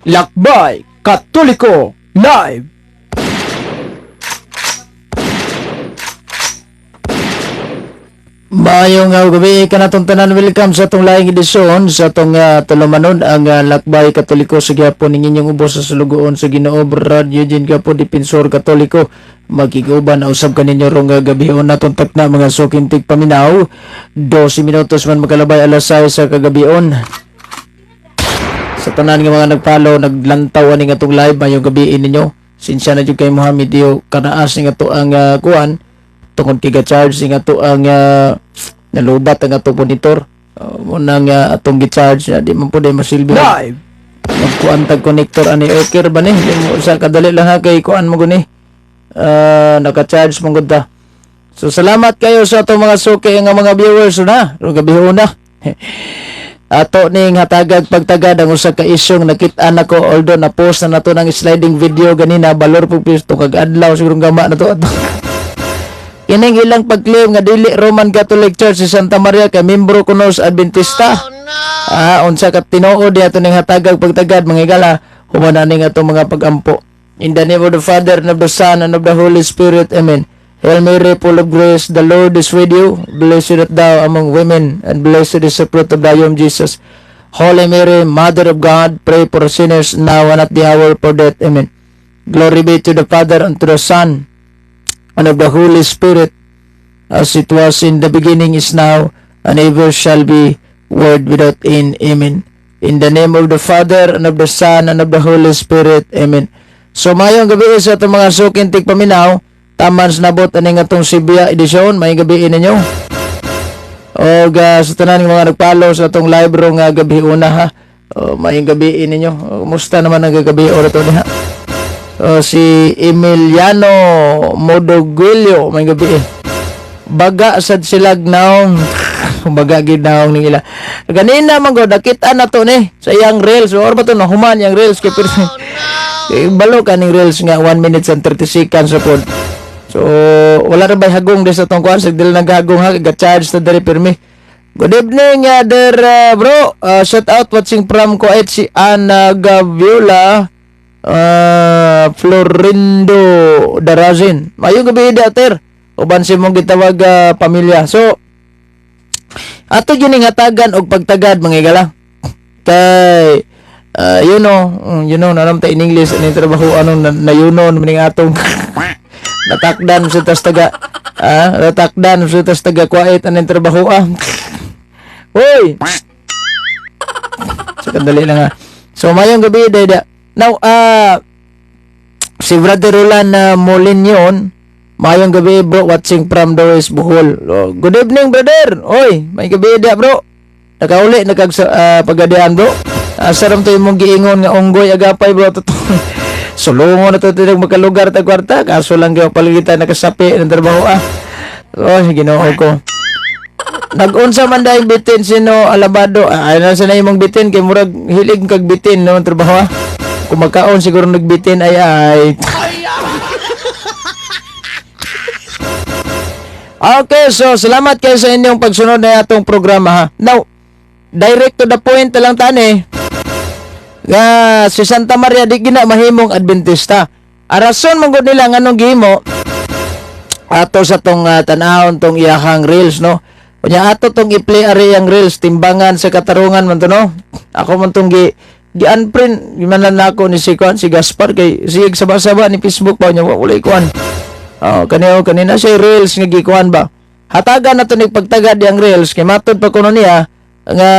Lakbay Katoliko Live. Mayong gabi ka natong tanan, welcome sa itong laing edisyon sa itong tulumanon ang Lakbay Katoliko sa gyapon ng inyong ubos sa sulugoon sa Ginoo Brad Eugene Gapo Dipensor Katoliko. Magkiguban na usab kaninyo rong gabihon natong takna mga sukintig paminaw. 12 minutos man makalabay alas 6 sa kagabion. Sa tanan nga mga nagpalo, naglantaw ani nga itong live mayong gabi ninyo. Sinsya na dyan kay Muhammad Dio kanaas nga ito ang kuan tungkol kiga-charge nga ito ang nalubat ang atong monitor. Munang atong gi-charge di man po day masilbi. Live! Magkuan tag connector ani okay ba ni? Sa kadali lang ha kay kuan mo guni. Naka-charge mong gud ta. So salamat kayo sa atong mga suki nga mga viewers na. Gabihon na. Ato ning hatagag pagtagad ang usa ka isyong nakita nako although na post na nato ng sliding video ganina balor pug pisto kag adlaw siguro gama na to ato. Kining ilang pag-claim nga dili Roman Catholic Church sa Santa Maria kay membro kuno sa Adventista. Unsa ka tinuod ato ning hatagag pagtagad mga igala human ning ato mga pagampo. In the name of the Father and of the Son and of the Holy Spirit. Amen. Hail Mary, full of grace, the Lord is with you. Blessed art thou among women, and blessed is the fruit of thy womb, Jesus. Holy Mary, Mother of God, pray for sinners now and at the hour of death. Amen. Glory be to the Father, and to the Son, and of the Holy Spirit, as it was in the beginning, is now, and ever shall be, world without end. Amen. In the name of the Father, and of the Son, and of the Holy Spirit. Amen. So, mayong gabi sa itong mga sukintig paminaw, taman sa nabot aning atong Sibya edisyon, may gabi ninyo. O sa tanan mga nagpalo sa atong live rong gabi una ha. May gabi ninyo. Kumusta naman ang gabi ora to ha? Si Emiliano Modoguilio, may gabi. Baga sad silag naong baga gid naong nila. Ganina man go nakita na to ni sa iyang reels or ba to na human yang reels kay balo kaning reels nga 1 minute and 30 seconds sa pod. So wala ra bay hagong des atong kuan sig dili naghagong ha ga-charge ta diri pirmi. Good evening there bro. Shout out watching from Kuwait si Ana Gaviola Florindo Darazin. Mayong gabi dater. Uban si mong gitawag pamilya. So ato gyud ning hatagan og pagtagad mga igala. Kay you know naram ta in English ani trabaho anong na yunon ning atong natakdan sa tas taga natakdan sa tas taga Kuwait aning trabaho Hoy so kadali lang so mayong gabi dayda now si Brother Roland Molinyon mayong gabi bro watching from the West Bohol. Good evening brother. Oy may gabi da bro nakauli pagadian bro. Saram to imong giingon nga unggoy agapay bro to. Sulungon na to tinag makalugar ta kwarta kaso lang gyud paligitan nakasapi ng trabaho Ginoo ko. Nag-unsa man daing bitin sino alabado na sa imong bitin kay murag hilig kag bitin no trabaho Kung magkaon siguro nagbitin ay Okay, so salamat kayo sa inyong pagsunod na atong programa ha. Now, direct to the point lang tani. Si Santa Maria di gina mahimong Adventista. Arason man gud nila nganong gihimo ato sa tong tan-awon tong iyahang reels no. Kunya ato tong i-play ari ang reels timbangan sa katarungan man to no. Ako man tong gi-unprint gimanan nako ni si Gaspar kay sig saba-saba ni Facebook pa nya wala ikuan. Kanina siya reels nga gikuan ba. Hatagan na to ni pagtagad yang reels kay matod pa kuno niya nga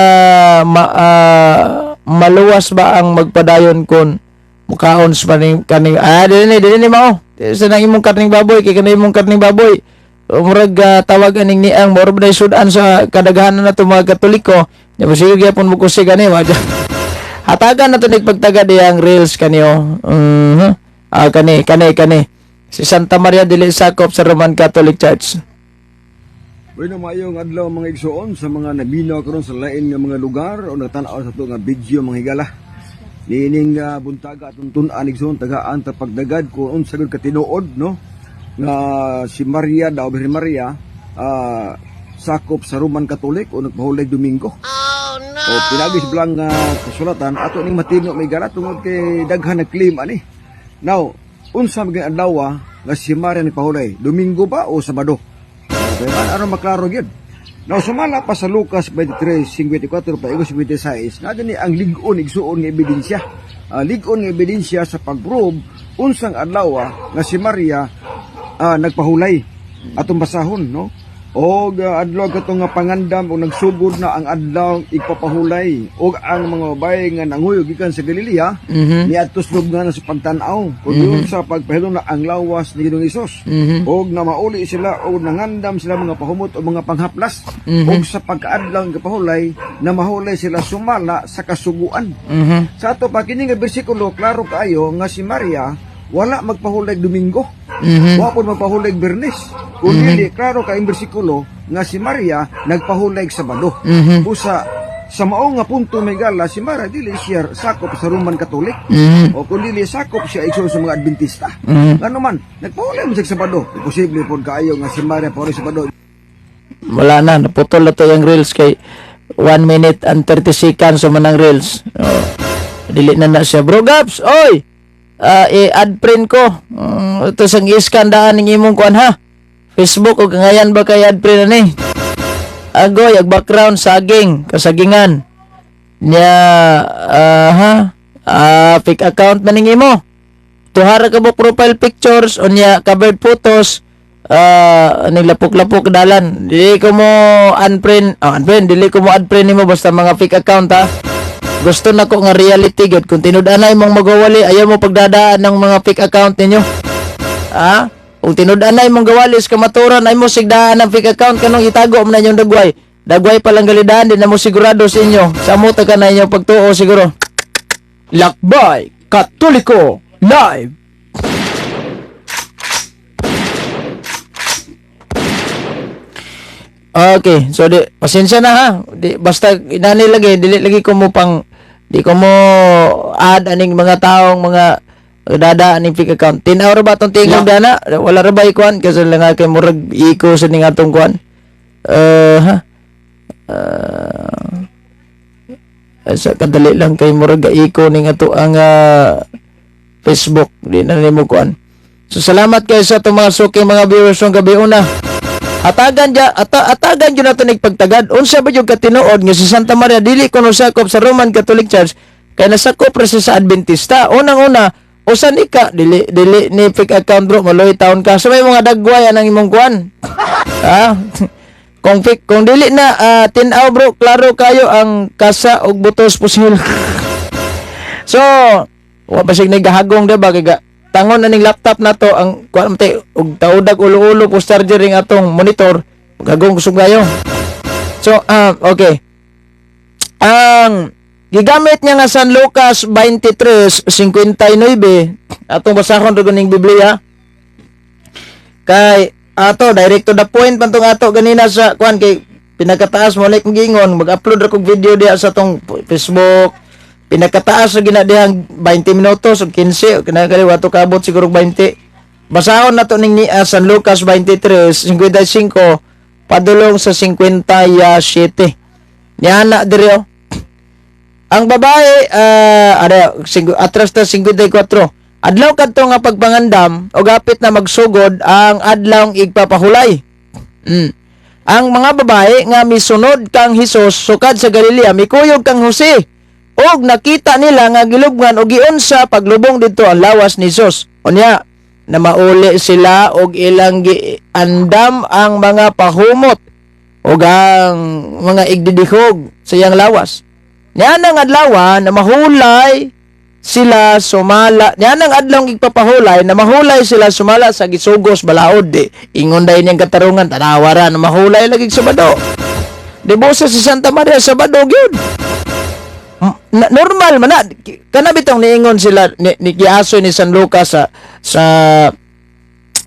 maluwas ba ang magpadayon kon mukaon sa kaning dili ni mao sa nang imong karning baboy kay kanay imong karning baboy murag tawag aning niang murag na sudan sa kadaghanan nato mga Katoliko nya sige gyapon mo kusig ani wa hatagan na to ni pagtagad yang reels kaniyo kani si Santa Maria dili sakop sa Roman Catholic Church. Bueno, mayong adlaw mga igsoon sa mga nabinaw karon sa lain nga mga lugar o natanaw sa ito nga video mga higala. Nining buntaga at tun-an igsoon tagaan ta pagdagad kung unsa gud katinuod no nga si Maria daw Birhen Maria sakop sa Roman Catholic o nagpahulig Domingo. Oh no. O pinagis bilang kasulatan ato ning matino may gala tungod kay daghan na claim ani. Now, unsa maging adlaw nga si Maria ni pahulay? Domingo ba o Sabado? Okay, ano maklaro gyud. Now, sumala pa sa Lucas 23:54 pa 56 na ni ang lig-on igsuon nga ebidensya. Lig-on nga ebidensya sa pag-prove unsang adlaw nga si Maria nagpahulay. Atong basahon, no? Og adlaw kato nga pangandam o nagsugod na ang adlaw igpapahulay og ang mga babae nga nanguyog gikan sa Galilea niadtos nga na sa pagtan-aw ug yun sa pagpahilom na ang lawas ni Ginoong Hesus og na mauli sila og nangandam sila mga pahumot o mga panghaplas og sa pagkaadlaw nga pahulay na mahulay sila sumala sa kasuguan. Sa ato pa kini nga bersikulo klaro kaayo nga si Maria wala magpahulay Domingo. Wa po magpahulay Bernes. Kundi klaro ka ang bersikulo nga si Maria nagpahulay Sabado. Usa sa mao nga punto may gala si Maria dili siya sakop sa Roman Catholic. O kundi sakop siya igsoon sa mga Adventista. Ngano man nagpahulay mo sa Sabado. Posible pod kaayo nga si Maria pahulay Sabado. Wala na, naputol na to yung reels kay 1 minute and 30 seconds sa manang reels. Dili na siya. Bro Gaps, oy! I-add friend ko. Ito sang iskandaan ng imong kuan ha. Facebook o kangayan ba kay add friend ani? Agoy, ag background saging, kasagingan. Nya, fake account maning imo. Tuhara ka mo profile pictures o nya covered photos. Niglapok-lapok dalan. Dili ko mo unfriend, dili ko mo add friend nimo basta mga fake account ha. Gusto na ko nga reality good. Kung tinudanay mong magawali, ayaw mo pagdadaan ng mga fake account ninyo. Kung tinudanay mong gawali sa kamaturan, ay mo sigdaan ng fake account kanong itago mo na inyong dagway. Dagway palang galidahan, din na mo sigurado sa inyo. Samuta ka na inyong pagtuo siguro. Lakbay Katoliko Live. Okay, so pasensya na ha. Basta inani lagi, dili lagi ko mo di ko mo add aning mga taong mga dada aning fake account. Tinaw ra ba tong tingog dana? Wala ra ba ikuan kasi lang kay murag iko sa ning atong kuan. Sa kadali lang kay murag iko ning ato ang Facebook. Di na nimo kuan. So salamat kayo sa itong mga suking mga viewers ng gabi una. Atagan dyan nato nagpagtagad. Unsa ba yung katinuod nga si Santa Maria dili ko sakop sa Roman Catholic Church kaya nasakop ra siya sa Adventista. Unang-una, usan ika dili ni fake account bro, maloy taon ka. So may mga dagway ang imong kuan. Kung dili na tinaw bro, klaro kayo ang kasa og butos pusil. So, wa basig nagahagong diba kay tangon na ning laptop na to ang kuan mate og taudag ulo-ulo po charger ring atong monitor gagong kusog kayo. So okay. Ang gigamit niya nga San Lucas 23:59 atong basahon ug ning Biblia. Kay ato direct to the point man tong ato ganina sa kuan kay pinakataas mo like gingon mag-upload ra kog video diha sa tong Facebook. Pinakataas na ginadihang 20 minutos o 15 o kinakaliwa to kabot siguro 20. Basahon na to ning San Lucas 23:55 padulong sa 57. Niana diri ang babae atras ta 54. Adlaw kadto nga pagpangandam o gapit na magsugod ang adlaw igpapahulay. Ang mga babae nga misunod kang Hesus sukad sa Galilea mikuyog kang Jose. Og nakita nila nga gilubngan og giunsa paglubong didto ang lawas ni Jesus. Unya na mauli sila og ilang giandam ang mga pahumot og ang mga igdidihog sa iyang lawas. Nya nang adlaw na mahulay sila sumala. Nya nang adlaw igpapahulay na mahulay sila sumala sa gisugos balaod di. Ingon day niyang katarungan tanawara na mahulay lagi Sabado. Debosa si Santa Maria Sabado gyud. Normal man na kana bitong niingon sila ni giaso ni San Lucas sa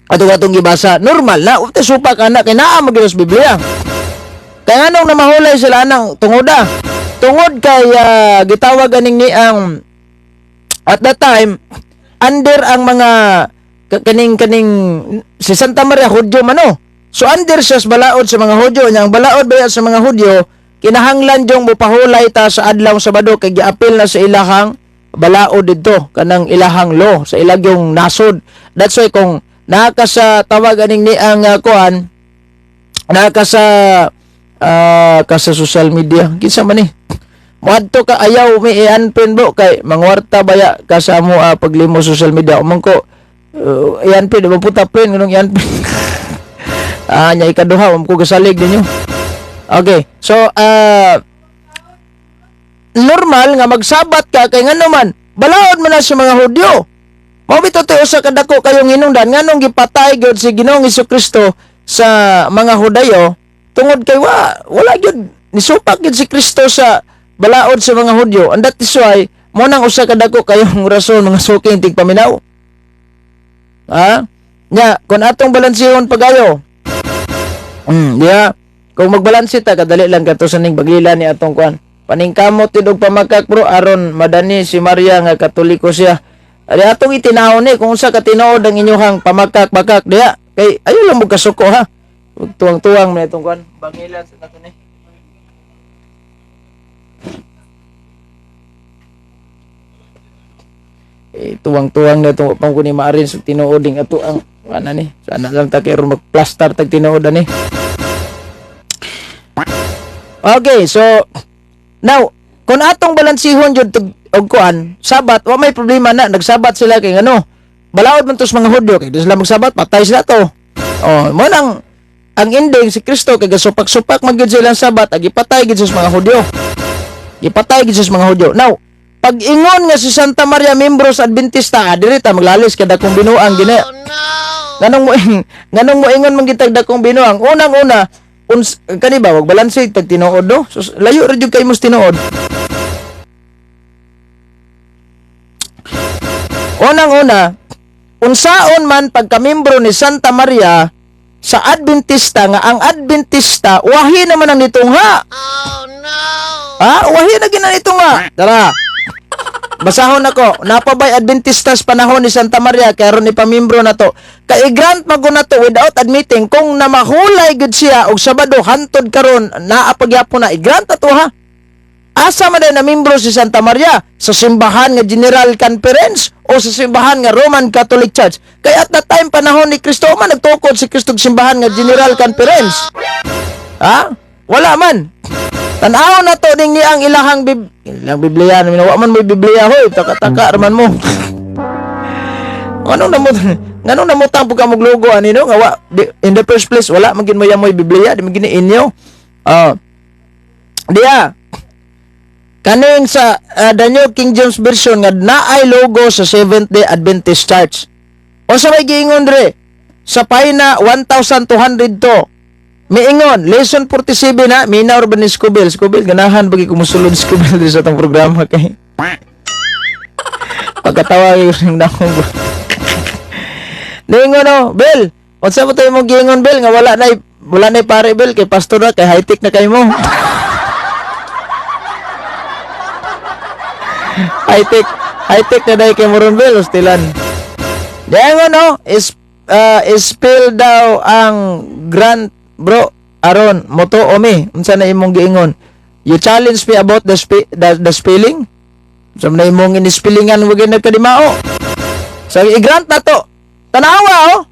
atong gibasa normal na uta supak anak kay naa magiros Biblia kay anong namahulay sila nang tungod kay gitawag ganing ni ang at that time under ang mga kaning si Santa Maria Hudyo man so under siya sa balaod sa mga Hudyo nya ang balaod ba sa mga Hudyo kinahanglan jong mupahulay ta sa adlaw Sabado kay giapil na sa ilahang balao didto kanang ilahang law sa ilagyong nasod. That's why kung naka sa tawag aning ni ang kuan naka sa social media kinsa man ni moadto ka ayaw mi i-unpin bro kay mangwarta baya ka sa mo paglimo social media umang ko i-unpin di ba puta pin ngunong i-unpin nya ikaduha ko gasalig ninyo. Okay, so normal nga magsabat ka kay ngano man balaod man na sa mga Hudyo. Mao bitaw usa ka dako kayong hinungdan nganong gipatay gyud si Ginoong Hesukristo sa mga Hudayo tungod kay wala gyud nisupak gyud si Kristo sa balaod sa mga Hudyo. And that is why mo nang usa ka dako kayong rason mga suking tigpaminaw. Nya kun atong balansihon pagayo. Kung magbalanse ta kadali lang kato sa ning baglila ni atong kuan. Paningkamot tidog pamakak bro aron madani si Maria nga Katoliko siya. Ari atong itinawon ni kung unsa ka tinuod ang inyong pamakak-bakak diha. Kay ayo lang mo kasuko ha. Tuwang-tuwang man itong kuan. Bangilan sa nato ni. Tuwang-tuwang na itong upang kunin maarin sa tinuoding ato ang ano ni. Sana lang ta karon magplaster tag tinuod ani. Okay, so now kung atong balansihon jud og kuan, sabat wa may problema na nagsabat sila kay ano. Balaod man tos mga Hudyo kay di sila magsabat, patay sila to. Mo nang ang ending si Kristo kay gasupak-supak man gyud sila sabat, ag ipatay gyud sa mga Hudyo. Ipatay gyud sa mga Hudyo. Now, pag ingon nga si Santa Maria membro sa Adventista, diri ta maglalis kada kung binuang gina. Nganong mo ingon man gitag dakong binuang. Unang-una, kani ba wag balanse tag tinuod do? So, layo ra jud kay mos tinuod. Unang-una, unsaon man pagkamembro ni Santa Maria sa Adventista nga ang Adventista wahi naman ang nitungha. Oh no. Wahi na ginan nitungha. Tara. Basahon ako, napabay Adventistas panahon ni Santa Maria kay aron ipamimbro na to. Kay grant mago na to without admitting kung namahulay gud siya og Sabado hantod karon naapagyapon na i-grant to ha. Asa man na membro si Santa Maria sa simbahan nga General Conference o sa simbahan nga Roman Catholic Church. Kay at that time panahon ni Kristo man nagtukod si Kristo og simbahan nga General Conference. Wala man. Tanaw na to ding ni ang ilahang Biblia wa man mo Biblia hoy taka-taka raman mo. Nganong namo tampo ka maglogo ani no nga in the first place wala magin mo ya mo Biblia di magini inyo. Dia kaning sa the New King James Version nga naay logo sa Seventh-day Adventist Church. O sa may giingon dre sa pahina 1200 to. Miingon, lesson 47 na, minaw ba ni Scoville? Scoville, ganahan bagi kumusulod Scoville sa itong programa kay. Pagkatawa yung nakong. Miingon no, Bel, unsa mo tayo mong giingon, Bel, nga wala na pare, Bel, kay pastor na, kay high-tech na kayo mo. High-tech na dahil kay Moron, Bel, hostilan. Diyan no, spill daw ang grant bro, aron moto omi unsa na imong giingon? You challenge me about the spelling? Unsa na imong ini-spellingan wag nagkadimao? So i-grant na to. Tanawa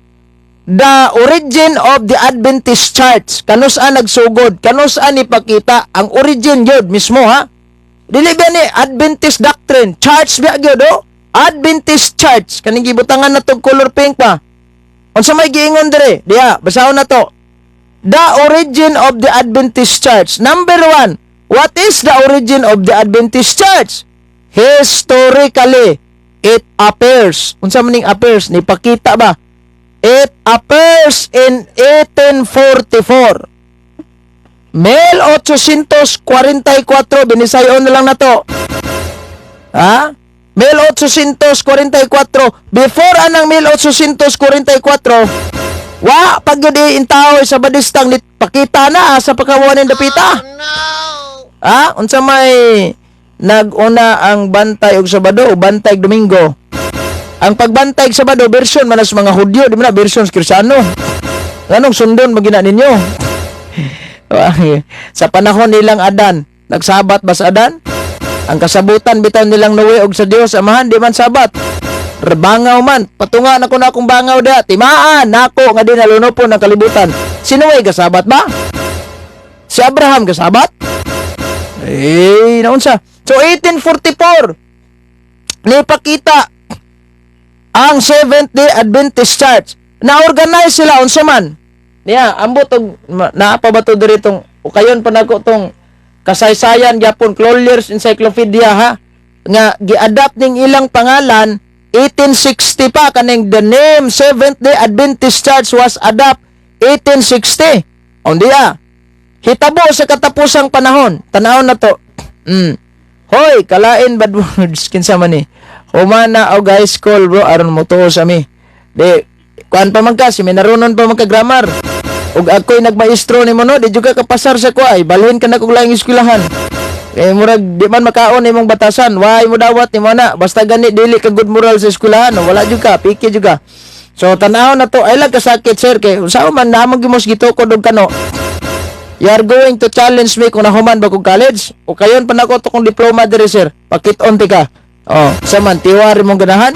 the origin of the Adventist Church. Kanus-an nagsugod, kanus-an ipakita ang origin gyud mismo ha. Dili ba ni Adventist doctrine, church ba gyud Adventist Church kaning gibutangan na tog color pink pa. Unsa may giingon dire? Diha, basahon na to. The origin of the Adventist Church. Number 1, what is the origin of the Adventist Church? Historically, it appears. Unsa maning appears? Nipakita ba? It appears in 1844. 1844, binisayon na lang na to. 1844. Before anang 1844, pag yun intaw sa badistang pakita na sa pagkawawan ng dapita. Unsa may nag-una ang bantay og Sabado o bantay og Domingo. Ang pagbantay og Sabado version man sa mga Hudyo, di man na version sa Kristiyano. Anong sundon magina ninyo? Sa panahon nilang Adan, nagsabat ba sa Adan? Ang kasabutan bitaw nilang Noe og sa Dios Amahan di man sabat. Bangaw man, patunga na ko na akong bangaw da. Timaan nako nga di nalunopon ng kalibutan. Si Noe kasabat ba? Si Abraham kasabat? Naunsa. So 1844 nipakita ang Seventh-day Adventist Church. Na-organize sila unsa man. Niya, ambot og naapa ba to diri tong ukayon pa nako tong kasaysayan gyapon Collier's Encyclopedia ha nga gi-adapt ning ilang pangalan 1860 pa kaning the name Seventh-day Adventist Church was adapt 1860. Ondiya. Hitabo sa katapusang panahon. Tanawon na to. Hoy, kalain bad words kinsa man ni. Humana og high school bro aron mo tuo sa mi. Di kuan pa man ka seminaronon pa man ka grammar. Ug ako'y nagmaestro nimo no, di juga ka pasar sa kuay, balhin ka na kog laing eskwelahan. Murag di man makaon imong batasan, why mo dawat nimo na, basta gani dili ka good moral sa eskwelahan, wala juga, piki juga. So tanaw na to, ay lang kasakit sir kay unsa man namang gimos gitukod og kano. You are going to challenge me kung nahuman ba kog college? O kayon pa nako to kong diploma diri sir. Pakit-on ti ka. Oh, saman tiwar imong ganahan?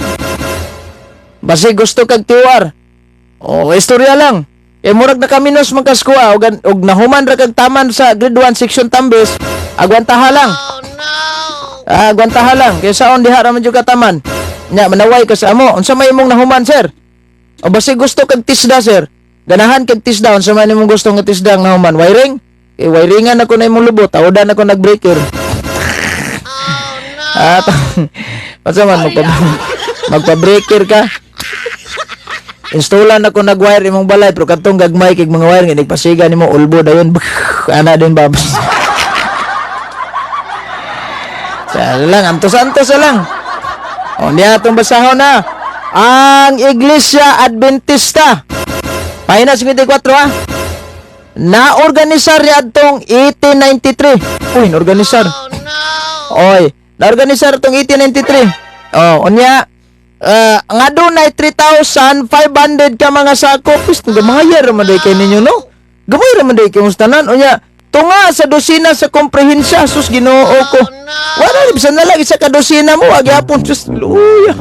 Basi gusto kag tiwar. Oh, istorya lang. Murag nakaminos man kaskuha og nahuman ra kag taman sa grade 1 section Tambis. Agwantaha lang. Oh no. Agwantaha lang kay saon diha ra man jud ka taman. Nya manaway ka sa amo. Unsa may imong nahuman sir? O basi gusto kag tisda sir. Ganahan kag tisda unsa man imong gusto nga tisda ang nahuman? Wiring? Wiringan ako na imong lubot. Tawdan ako nagbreaker. Oh no. Unsa man magpa-breaker ka? Installan ako nag-wire imong balay pero katong gagmay kay mga wire nga nagpasiga nimo ulbo dayon ana din babas. Sa lang antos-antos lang. O niya atong basahon na. Ang Iglesia Adventista. Pahina 54 ha. Na-organisar niya atong 1893. Uy, na-organisar. Oh no. Oy, na-organisar atong 1893. Oh, unya nga dunay 3,500 ka mga sakop. Gamay ra man day kay ninyo no. Gamay ra man day kay mustanan unya tunga sa dosina sa komprehensya sus Ginoo ko. Wala bisan na lang isa ka dosina mo agyapon sus luya.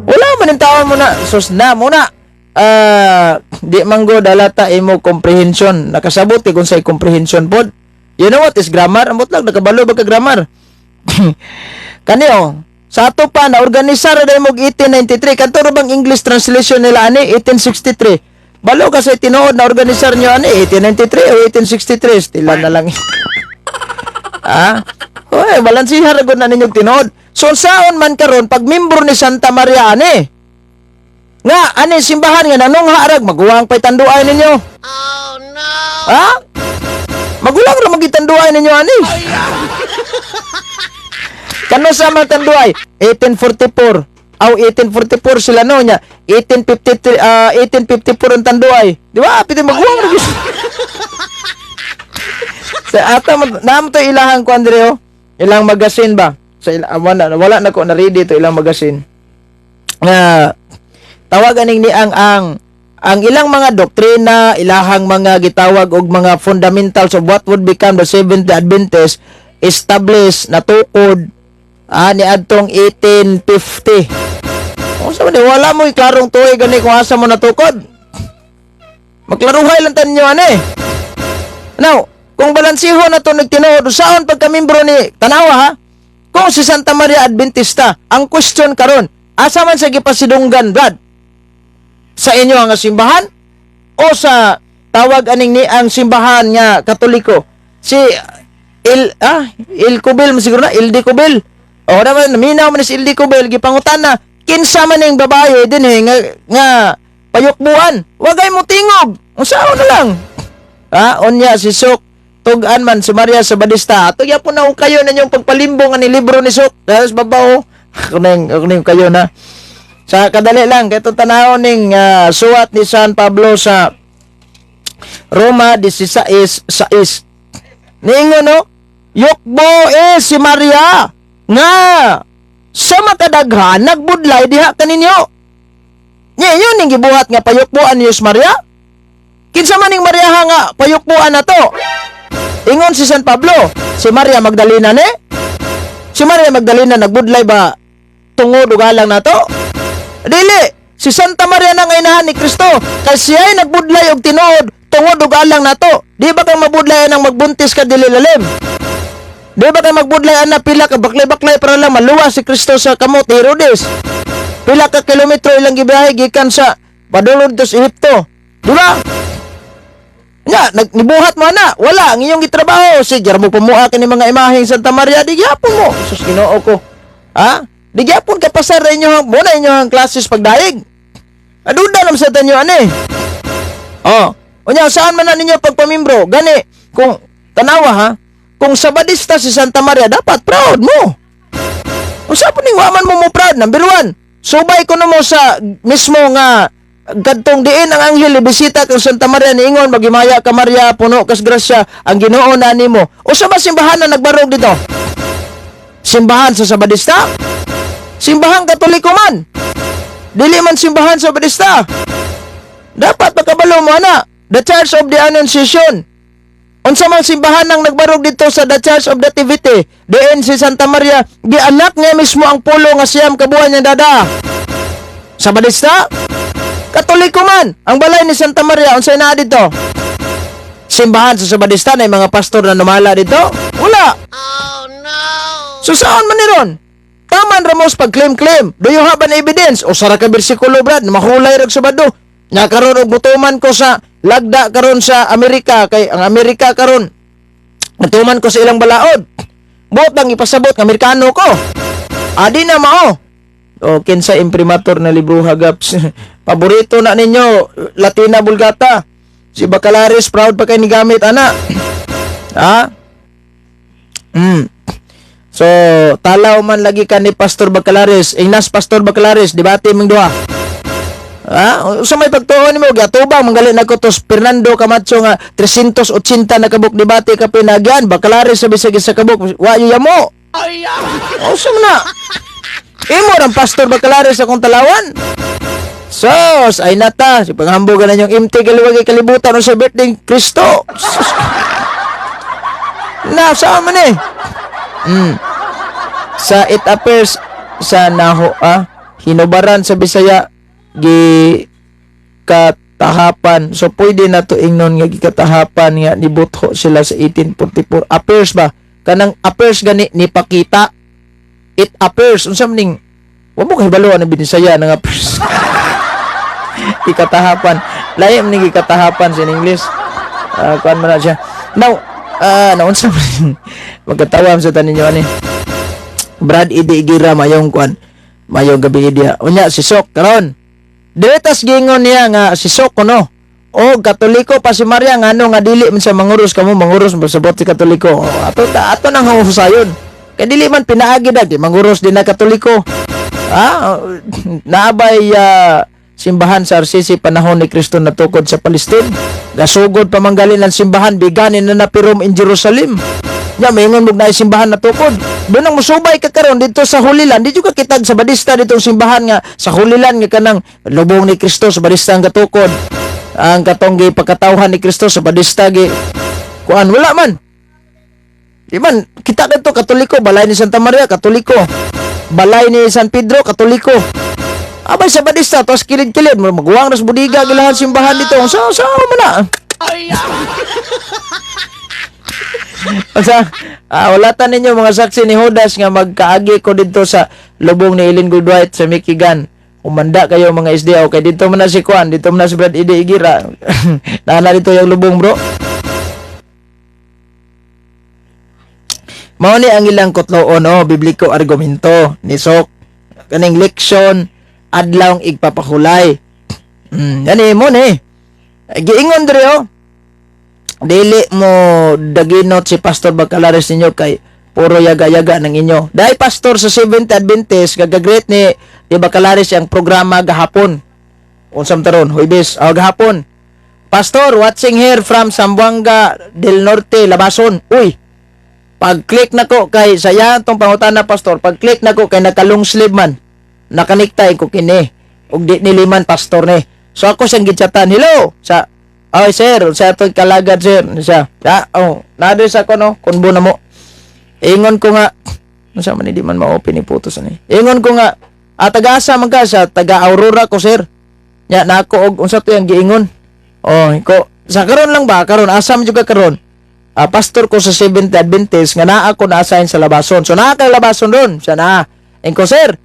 Wala man ang taon mo na sus na muna. Di manggo dalata imo comprehension. Nakasabot kung say comprehension pod. You know what is grammar? Amot lang nakabalo ba ka grammar? Kaniyo sa ato pa na organisar na mo 1893 kanto bang English translation nila ani 1863. Balo ka sa tinuod na organisar nyo ani 1893 o 1863 stila na lang. Oy, balansiha ra gud na ninyo tinuod. So saon man karon pag membro ni Santa Maria ani. Nga ani simbahan nga nanong harag maguwang pay tanduay ninyo. Oh no. Magulang ra magitanduay ninyo ani. Kano sa mga tanduay? 1844. Aw 1844 sila no nya. 1854 ang tanduay. Di ba? Piti maguwang ra. Sa ata nam to ilahang ko Andreo. Ilang magasin ba? Sa wala na ko na ready to ilang magasin. Tawagan ni ang ilang mga doktrina, ilahang mga gitawag og mga fundamentals of what would become the Seventh-day Adventist established na tukod ni adtong 1850. O sa man wala mo iklarong tuig gani kung asa mo natukod. Magklaruhay lang tanyo ani. Now, kung balansiho na to nagtinuod saon pagka-membro ni tanawa ha. Kung si Santa Maria Adventista, ang question karon, asa man sa gipasidunggan Brad? Sa inyo ang simbahan o sa tawag aning ni ang simbahan nga Katoliko? Si Il Cubil mo siguro na Il de Cubil. O naman, naminaw man si Ildi Cubel, gipangutan na, kinsa man yung babae din nga payukbuan. Wagay mo tingog. O sao na lang. Onya, si Sok, tugan man, si Maria sa Badista. Tugya po na kayo na yung pagpalimbong ni libro ni Sok. Dahil babaw, ako na yung kayo na. Sa kadali lang, kaya tanaw ning suwat ni San Pablo sa Roma 16:6. Ningo no, yukbo si Maria. Nga sa matadaghan nagbudlay diha kaninyo. Nya yun ning gibuhat nga payukbuan ni Maria. Kinsa man ning Mariaha nga payukpuan na to? Ingon si San Pablo, si Maria Magdalena ni? Si Maria Magdalena nagbudlay ba tungod ug alang nato? Dili, si Santa Maria nang inahan ni Kristo, kay siya ay nagbudlay og tinuod tungod ug alang nato. Di ba kay mabudlay nang magbuntis ka dili lalim? Di ba kay magbudlay na pila ka baklay-baklay para lang maluwas si Kristo sa kamot ni Herodes? Pila ka kilometro ilang gibiyahe gikan sa padulod sa Ehipto. Di ba? Nya, nibuhat mo na. Wala ang iyong gitrabaho. Sige, mo pamuha ka ni mga imaheng Santa Maria. Di gyapon mo. Sus, Ginoo ko. Ha? Di gyapon ka pasar na inyo muna inyo ang klases pagdaig. Aduda naman sa tanyo, ani. Oh. Unya, saan man na ninyo pagpamimbro? Gani, kung, tanawa ha, kung sabadista si Santa Maria, dapat proud mo. Kung saan po ning waman mo proud? Number 1, subay ko na mo sa mismo nga kadtong diin ang anghel ibisita kang Santa Maria niingon magimaya ka Maria puno kas grasya ang Ginoo na nimo. Usa ba simbahan na nagbarog dito? Simbahan sa Sabadista? Simbahan Katoliko man. Dili man simbahan sa Sabadista. Dapat makabalo mo ana. The Church of the Annunciation. Unsa man simbahan nang nagbarog dito sa The Church of the Nativity? Diin si Santa Maria gianak niya mismo ang pulo nga siyam kabuhan niya dada. Sabadista? Katoliko man, ang balay ni Santa Maria, unsay na dito? Simbahan sa Sabadista na mga pastor na numala dito? Wala. Oh no. So saan man ni ron? Taman ramos pag-claim-claim. Do you have an evidence? O sara ka bersikulo brad, mahulay rag Sabado. Nya karon og mutuman ko sa lagda karon sa Amerika kay ang Amerika karon. Mutuman ko sa ilang balaod. Buot ang ipasabot ng Amerikano ko. Adi na mao. O kinsa imprimatur na libro hagaps. Paborito na ninyo, Latina Vulgata. Si Bacalaris, proud pa kayo ni gamit, ana. Ha? So, talaw man lagi ka ni Pastor Bacalaris. Inas Pastor Bacalaris, debate mong duha. Ha? Sa may pagtuon mo, gatubang, manggalit na ko to Fernando Camacho nga 380 na kabuk debate ka pinagyan. Bacalaris sabi sa kabuk, wayo yamo. O, saan na? Imo ang Pastor Bacalaris akong talawan. Sos, ay nata. Si panghambugan na yung MT kaliwag kalibutan o sa birthday Kristo. Na, saan man eh? Sa it appears sa naho, hinubaran sa Bisaya, gikatahapan. So, pwede na to ingnon nga gikatahapan nga nibutho sila sa 1844. Appears ba? Kanang appears gani ni pakita. It appears. Unsa maning, wa mo kahibaluan ang binisaya ng appears. Ikatahapan. Lahi man ni ikatahapan sa English. Kuan man na siya. Now, naunsa man magkatawam sa tanin niyo ani. Brad idi igira mayong kuan. Mayong gabi dia. Unya si Sok karon. Diretas gingon niya nga si Sok kuno. O Katoliko pa si Maria ngano nga dili man sa mangurus kamo mangurus sabot si Katoliko. Ato nang husayon. Kay dili man pinaagi dag mangurus din na Katoliko. Naabay simbahan sa RCC panahon ni Kristo natukod sa Palestine. Gasugod pa manggalin ang simbahan biganin na napirom in Jerusalem. Nya maingon mo na simbahan natukod. Doon ang musubay ka karon dito sa Hulilan. Di juga kitag sa Badista ditong simbahan nga sa Hulilan nga kanang lubong ni Kristo sa Badista ang katukod. Ang katong pagkatawhan ni Kristo sa Badista gi kuan wala man. Di man kita dito Katoliko, balay ni Santa Maria Katoliko. Balay ni San Pedro Katoliko. Abay sa Badista, tos kilid-kilid, magwang nas budiga, gilahan simbahan dito. Sao man na? Wala ta ninyo mga saksi ni Judas nga magkaagi ko dito sa lubong ni Ellen Goodwhite sa Michigan. Umanda kayo mga SDO, kay dito man na si Kwan, dito man na si Brad Ide Igira. Nana dito yung lubong bro. Mao ni ang ilang kutloon, bibliko argumento ni Sok. Kaning leksyon, adlaw igpapahulay. Yan mo ni. Giingon diri dili mo daginot si Pastor Bacalaris ninyo kay puro yaga-yaga ng inyo. Dahil pastor sa Seventh Adventist gagagreat ni Bacalaris ang programa gahapon. Unsam taron, Huwebes, gahapon. Pastor watching here from Zamboanga del Norte, Labason. Uy. Pag-click nako kay saya tong pangutana pastor, pag-click nako kay nakalong sleeve man. Nakaniktay ko kini ug di niliman pastor ni. So ako siyang gichatan, hello sa Oy sir, sa to kalagad sir, siya. Nado sa ko no, kunbo na mo. Ingon ko nga, unsa man di man ma-open ni putos ani. Ingon ko nga, taga-asa man ka sa taga Aurora ko sir. Nya na ako og unsa to yang giingon. Oh, ko sa karon lang ba karon asam juga karon. Pastor ko sa Seventh Adventist nga naa ako na-assign sa labason. So naa kay labason ron. Siya na. Engko sir,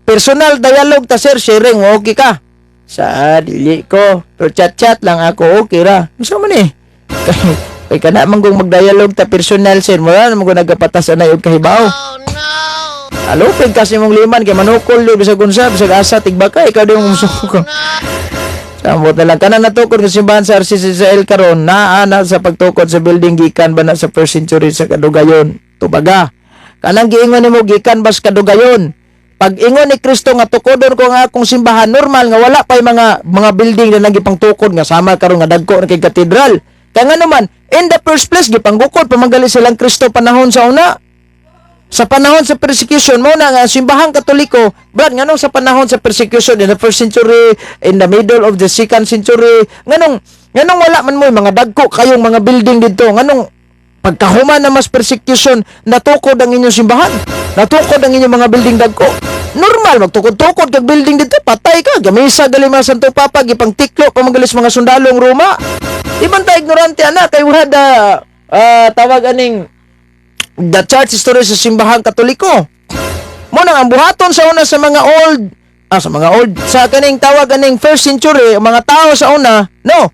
personal dialogue ta sir, sharing okay ka. Sa dili ko, pero chat-chat lang ako okay ra. Unsa man eh? Kay kana man kung mag-dialogue ta personal sir, wala na mo nagapatas anay og kahibaw. Alupig kasi mong liman kay manukol yo bisag unsa bisag asa tigbaka ikaw di mo musuko. Samot na lang kana natukod nga simbahan sa RCCL karon naa na sa pagtukod sa building gikan ba na sa first century sa Kadugayon. Tubaga. Kanang giingon nimo gikan bas Kadugayon. Pag ingon ni Kristo nga tukodon ko nga akong simbahan normal nga wala pay mga building na nagipang tukod nga sama karon nga dagko na kay katedral. Kaya nga naman in the first place gipanggukod pamagali silang Kristo panahon sa una. Sa panahon sa persecution mo na nga simbahang Katoliko, brad nganong sa panahon sa persecution in the first century, in the middle of the second century, nganong wala man mo mga dagko kayong mga building dito, nganong pagkahuman na mas persecution, natukod ang inyong simbahan, natukod ang inyong mga building dagko. Normal, magtukod-tukod kag building dito, patay ka, gamisa gali mga Santo Papa, gipang tiklo, pamagalis mga sundalong Roma. Di man tayo ignorante, anak, kay wala tawag aning the church history sa simbahang Katoliko. Muna ang buhaton sa una sa mga old, sa kaning tawag aning first century, mga tao sa una, no,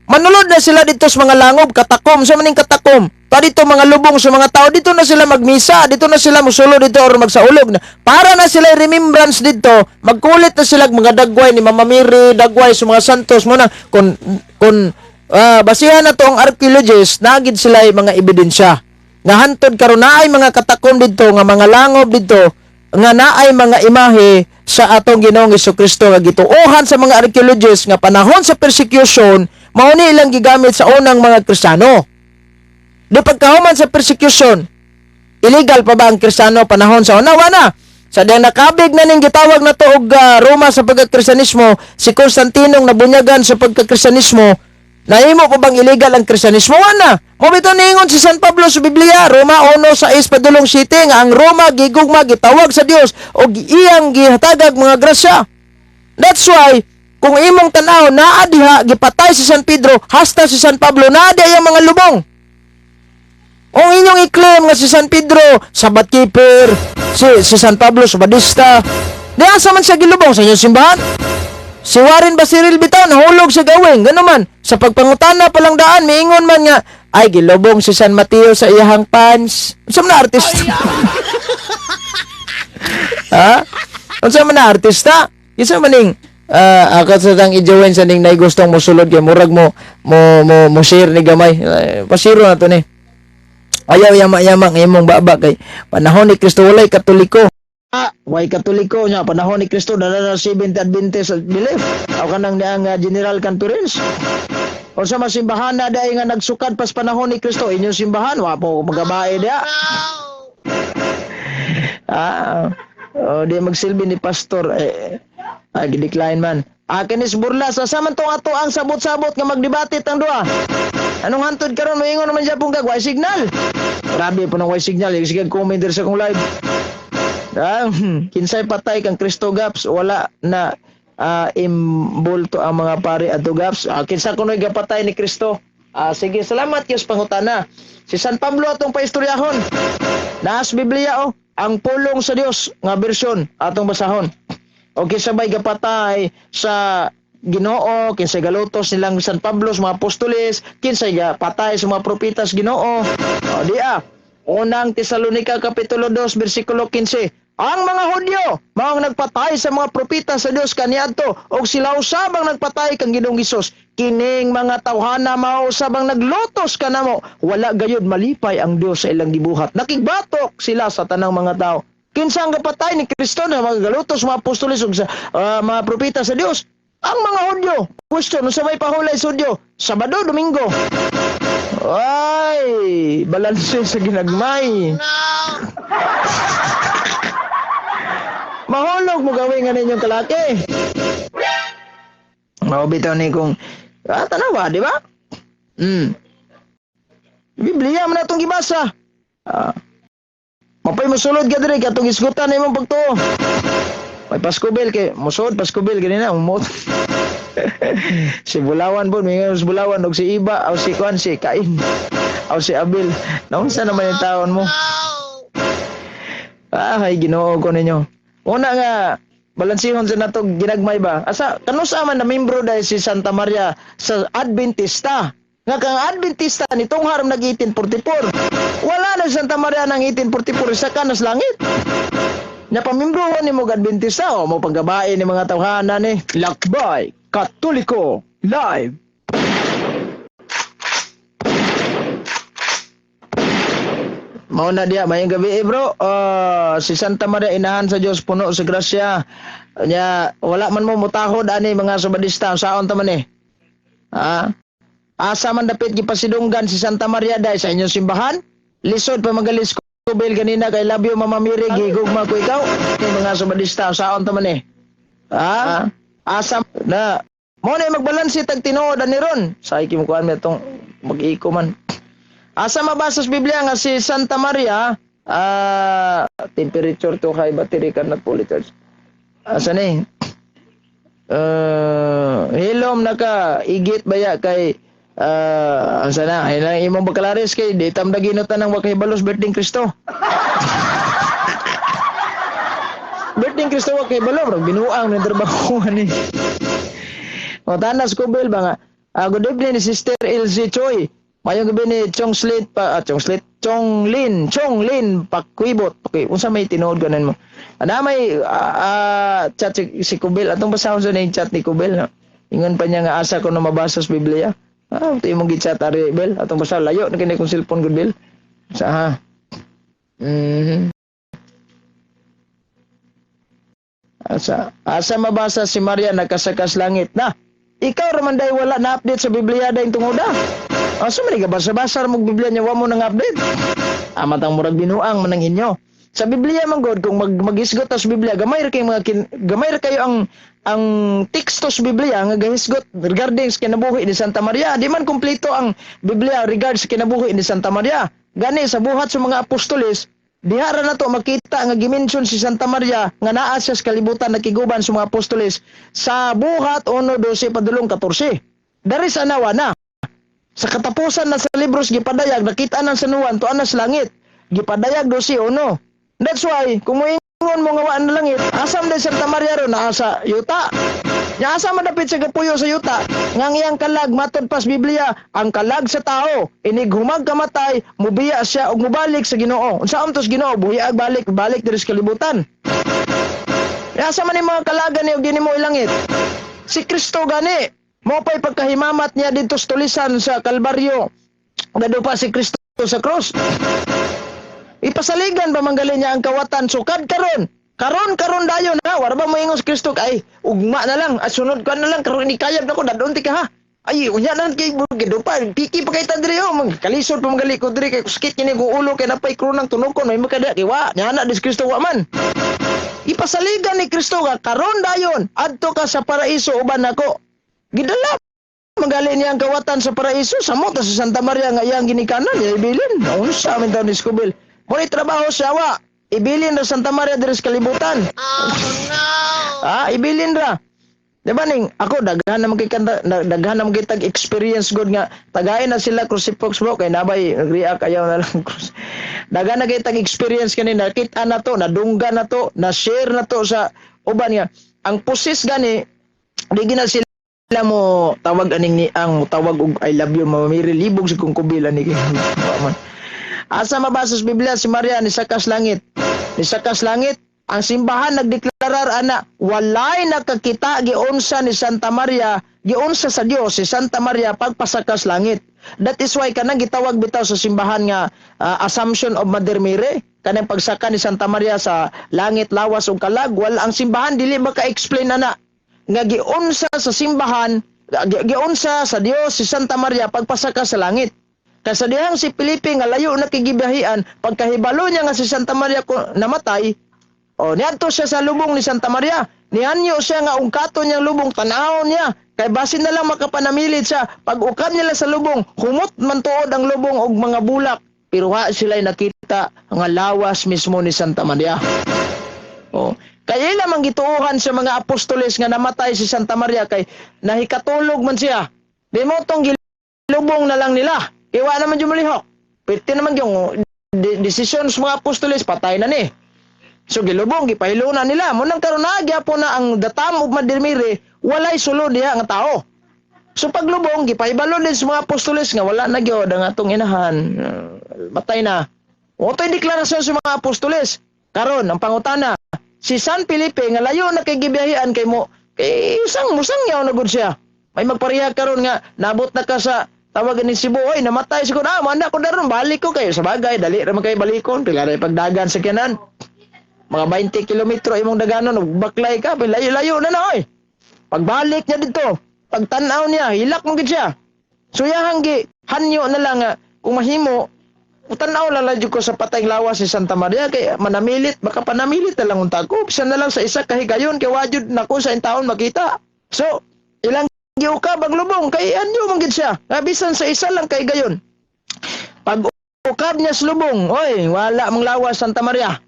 manulod na sila dito sa mga langob, katakom, sa maning katakom, pa dito mga lubong sa mga tao, dito na sila magmisa, dito na sila musulo dito or magsaulog na. Para na sila remembrance dito, magkulit na sila mga dagway ni Mama Mary, dagway sa mga santos muna. Kung basihan na to ang archaeologists, nagid sila yung mga ebidensya. Nga hantod karon naay mga katakom dito, nga mga langob dito, nga naay mga imahe sa atong Ginoong Jesucristo nga gituohan sa mga archaeologists nga panahon sa persecution, mao ni ilang gigamit sa unang mga Kristiyano. Di pagkahuman sa persecution, illegal pa ba ang Kristiyano panahon sa una? Wala. Sa diyang nakabig na ning gitawag na to og Roma sa pagkakristiyanismo, si Constantinong nabunyagan sa pagkakristiyanismo, nahimo pa bang illegal ang Kristyanismo? Wala. Mo bitaw niingon si San Pablo sa Biblia, Roma 1:6 padulong 7 nga ang Roma gigugma gitawag sa Dios og iyang gihatagag mga grasya. That's why kung imong tan-aw naa diha gipatay si San Pedro, hasta si San Pablo naa diha ang mga lubong. O inyong i-claim nga si San Pedro, Sabbath keeper, si San Pablo, Sabadista. Di asa man siya gilubong sa inyong simbahan? Si Warren Basiril bitaw, nahulog sa gawing. Gano man, sa pagpangutana palang daan, miingon man nga, ay gilubong si San Mateo sa iyahang pants. Unsa man na artista? Ha? Unsa man na artista? Isa maning, ako sa tang ijawen sa ning nay gustong mosulod kay murag mo share ni gamay. Pasiro na to ni. Ayaw yama-yama imong baba kay panahon ni Kristo walay Katoliko. Way Katoliko nya panahon ni Kristo dala Seventh Adventist belief. Aw kanang niang General Canturins. O sa masimbahan na dai nga nagsukad pas panahon ni Kristo inyong simbahan wa po magabae dia. Di magsilbi ni pastor gidecline man. Kinis burla sa saman to ato ang sabot-sabot nga magdebate tang duha. Anong hantod karon moingon naman siya pong gagway signal. Grabe po nang way signal, sige comment dir sa kong live. Kinsay patay kang Kristo Gaps, wala na imbulto ang mga pari adto Gaps. Kinsa kunoy gapatay ni Kristo. Sige, salamat kayos pangutana. Si San Pablo atong paistoryahon. Naas Biblia ang pulong sa Dios nga bersyon atong basahon. Okay, sabay gapatay sa Ginoo, kinsay galutos nilang San Pablo sa mga apostoles, kinsay gapatay sa mga propitas Ginoo. Unang Tesalonica Kapitulo 2 versikulo 15. Ang mga Hudyo maong nagpatay sa mga propita sa Dios kaniadto og sila usabang nagpatay kang Ginoong Hesus. Kining mga tawhana mao usabang naglutos kanamo, wala gayud malipay ang Dios sa ilang gibuhat. Nakigbatok sila sa tanang mga tao. Kinsa ang gapatay ni Kristo na mga galutos mga apostoles ug sa mga propeta sa Dios? Ang mga Hudyo. Question, sa may pahulay sa Hudyo? Sabado, Domingo. Ay, balanse sa ginagmay. Mahulog mo gawin nga ninyong kalaki. Maubitaw ni kung Tanawa, di ba? Biblia man atong gibasa. Mapay mosulod ka diri katong isgutan imong pagtuo. May Paskubel kay musod Paskubel ganina umot. Si Bulawan po, may Bulawan og si Iba o si Kwan si Cain o si Abel. Naunsa naman yung taon mo? Ay Ginoo ko ninyo. Una nga balansihon sa nato ginagmay ba? Asa kanusa man na membro dahil si Santa Maria sa Adventista. Nga kang Adventista nitong haram nag 1844. Wala na Santa Maria ng 1844 sa kanas langit. Nya pamimbrohan ni mo Adventista o mo paggabae ni mga tawhana ni Lakbay Katoliko Live. Mao na diya mayong gabi bro. Si Santa Maria inahan sa Dios puno sa grasya. Nya wala man mo mutahod ani mga Sabadista saon ta man eh. Asa man dapit gipasidunggan si Santa Maria dahil sa inyong simbahan? Lisod pa magalis ko bel ganina kay love you Mama Miri gigugma ko ikaw. Mga Sabadista saon ta man eh. Asa na mo na magbalansi tag tinuod ani ron. Say mo kuan mi tong mag-iko man. Asa mabasa sa Biblia nga si Santa Maria temperature to high battery kan nagpoliters. Asa ni? Hilom naka igit baya kay asa na ay imong bakalaris kay di tam daginutan ng wakahibalos birthday Kristo. Birthday Kristo wakahibalo binuang ni trabaho ni. O tanas ko bel ba nga. Good evening ni Sister Elsie Choi. Mayong gabi ni Chonglin Pakwibot. Okay, unsa may tinuod ganan mo? Ana may chat si Kubel atong basahon sa chat ni Kubel no. Ingon pa niya nga asa ko na mabasa sa Biblia. Ito imong gi-chat ari Bel atong basa layo na kini kong cellphone gud Bel. Sa Asa mabasa si Maria nakasakas langit na. Ikaw raman day wala na update sa Biblia day tungoda. Asa man basa-basa mo Biblia nya wa mo nang update. Amatang murag binuang manang inyo. Sa Biblia man god kung magisgot sa Biblia gamay ra kayo ang teksto sa Biblia nga gahisgot regarding sa kinabuhi ni Santa Maria. Di man kumpleto ang Biblia regards sa kinabuhi ni Santa Maria. Gani sa buhat sa mga apostoles dihara na to makita nga gimension si Santa Maria nga naa siya sa kalibutan nakiguban sa mga apostoles sa buhat 1:12 padulong 14. Dari sa nawa na. Sa katapusan na sa libros gipadayag nakita nang sanuan to anas langit. Gipadayag 12:1. That's why kung moingon mo nga waan na langit, asam na Santa Maria ro naa sa yuta. Nya asa madapit sa gapuyo sa yuta ngang iyang kalag matod pas Biblia ang kalag sa tao inig humag kamatay mubiya siya og mubalik sa Ginoo. Unsa tos Ginoo buhiag balik diri sa kalibutan. Asa man ni mga kalagan ni og dinhi mo ilangit. Si Kristo gani mo pa'y pagkahimamat niya dito sa tulisan sa Kalbaryo. Gadupa si Kristo sa cross. Ipasaligan ba manggali niya ang kawatan sukad karon? Karon dayon na. Wala ba mo ingos Kristo ay ugma na lang. Sunod ka na lang. Karon inikayab na ko. Dadon ti ka ha. Ay, unya na kay gadupa. Piki pa kay tadri o. Kalisod pa manggali ko diri. Kay sakit niya kung ulo. Kay napay krunang tunukon. May makada. Kay wa. Nyana dis Kristo wa man. Ipasaligan ni Kristo ka. Karon dayon. Adto ka sa paraiso uban nako. Gidala magali niya ang kawatan sa paraiso samo ta sa Santa Maria nga iyang ginikanan niya ibilin. Unsa man taw ni Escobil? Mo ni trabaho siya wa. Ibilin ra Santa Maria diri sa kalibutan. Oh no. Ibilin ra. Di ba ning ako daghan naman kay tag experience good nga tagayin na sila crucifix bro kay nabay react ayaw na lang cross. Daghan na kay tag experience kanina nakita na to, nadunggan na to, na share na to sa uban nga. Ang pusis gani di gina sila mo tawag aning ni ang tawag og I love you Mama Miri libog si kung kubila ni asa mabasa sa Biblia si Maria ni sakas langit ang simbahan nagdeklarar ana walay nakakita giunsa ni Santa Maria giunsa sa Dios si Santa Maria pagpasakas langit. That is why kanang gitawag bitaw sa simbahan nga Assumption of Mother Mary kanang pagsaka ni Santa Maria sa langit lawas ug kalag wala ang simbahan dili maka-explain ana nga giunsa sa simbahan, giunsa sa Dios si Santa Maria pagpasaka sa langit. Kasa dihang si Felipe nga layo na kigibiyahian, pagkahibalo niya nga si Santa Maria namatay, niadto siya sa lubong ni Santa Maria. Nianyo siya nga ungkato niyang lubong, tanawon niya. Kay basin na lang makapanamilit siya. Pag-ukab nila sa lubong, humot man tuod ang lubong og mga bulak. Pero wa sila'y nakita nga lawas mismo ni Santa Maria. Oh. Kaya lamang gituuhan sa mga apostoles nga namatay si Santa Maria kay nahikatulog man siya. Di mo tong gilubong na lang nila. Iwa naman yung malihok. Pwede naman yung desisyon sa mga apostoles, patay na ni. So gilubong, gipahilo na nila. Munang karon na gyapon na ang datam ug madirmiri, walay sulod diha nga tao. So paglubong, gipahibalo din sa mga apostoles nga wala na gyud ang atong inahan. Matay na. Oto'y deklarasyon sa mga apostoles. Karon ang pangutana, si San Felipe nga layo na kay gibiyahian kay mo, kay isang musangyaw na gud siya. May magpareha karon nga nabot na ka sa tawagan ni Cebu, oy namatay siguro, manda ko daron balik ko kayo sa bagay, dali ra man kay balikon, pila ra pagdagan sa kanan. Mga 20 kilometro imong daganon, baklay ka, layo-layo na na oy. Pagbalik niya dito, pagtan-aw niya, hilak mo gid siya. So yahang gi hanyo na lang nga kung mahimo tan-aw laladyo ko sa patayng lawas si Santa Maria kay manamilit, baka panamilit na lang unta ko. Bisa na lang sa isa kahigayon kay wajud nako sa taon makita. So ilang giuka baglubong kay anyo man gid siya. Bisan sa isa lang kahigayon. Pag ukab niya sa lubong, oy, wala mang lawas Santa Maria.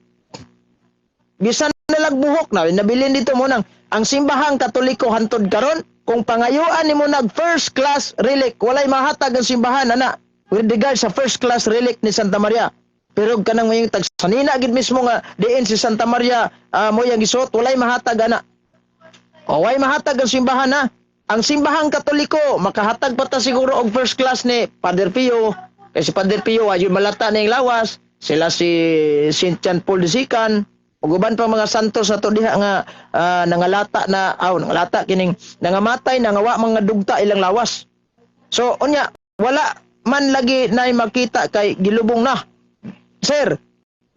Bisan na lagbuhok na nabilin dito mo nang ang simbahang Katoliko hantod karon kung pangayuan nimo nag first class relic, walay mahatag ang simbahan ana with regard sa first class relic ni Santa Maria. Pero kanang mayong tagsanina gid mismo nga diin si Santa Maria mo yang gisot, walay mahatag ana. O walay mahatag ang simbahan na. Ang simbahang Katoliko makahatag pa ta siguro og first class ni Padre Pio. Kasi Padre Pio ayun malata ning lawas, sila si Saint John Paul II ug uban pa mga santos ato diha nga nangalata na nangalata kining nangamatay nangawa mga dugta ilang lawas. So unya wala man lagi na makita kay gilubong na. Sir,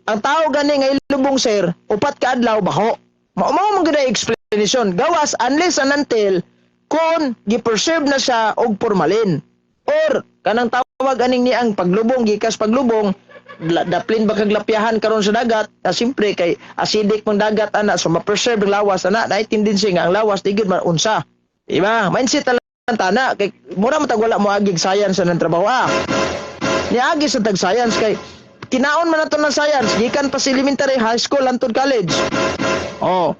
ang tao gani nga ilubong sir, upat ka adlaw baho. Mao man gud explanation. Gawas unless and until kung gi-preserve na siya og formalin. Or kanang tawag aning ni ang paglubong gikas paglubong daplin ba kag lapyahan karon sa dagat na simpre kay acidic pang dagat ana so ma-preserve ang lawas ana na tendency nga ang lawas di gid man unsa. Diba? Mindset tana kay mura matag wala mo agig science ng trabaho niagi sa tag science kay kinaon man nato ng science gikan pa sa elementary high school hangtod college.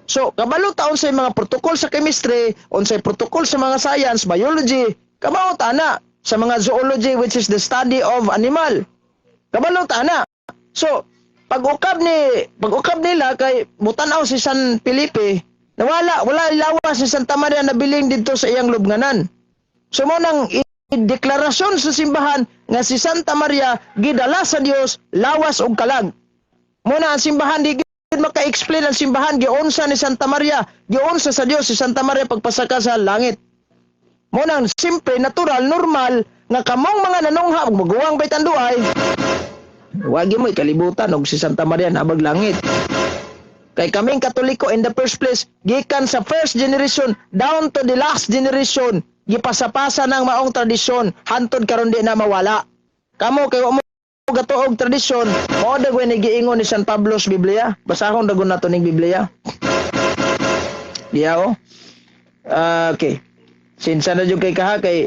So kabalo taon sa mga protocol sa chemistry unsay protocol sa mga science biology kabalo tana sa mga zoology which is the study of animal kabalo tana. So pag-ukab nila kay mutanaw si San Felipe na wala lawas si Santa Maria na biling dito sa iyang lubnganan. So mo nang deklarasyon sa simbahan nga si Santa Maria gidala sa Dios lawas og kalag. Muna ang simbahan di gid maka-explain ang simbahan giunsa ni Santa Maria, giunsa sa Dios si Santa Maria pagpasaka sa langit. Muna simple, natural, normal nga kamong mga nanungha ug maguwang baytanduay. Wagi mo ikalibutan og si Santa Maria nabag langit. Kay kaming Katoliko in the first place, gikan sa first generation down to the last generation, gipasapasa ng maong tradisyon, hantod karon di na mawala. Kamo kay mo gatuog tradisyon, mao dagway ni giingon ni San Pablo sa Biblia. Basahon dagon nato ning Biblia. Diya okay. Sinsa na jud kay kaha kay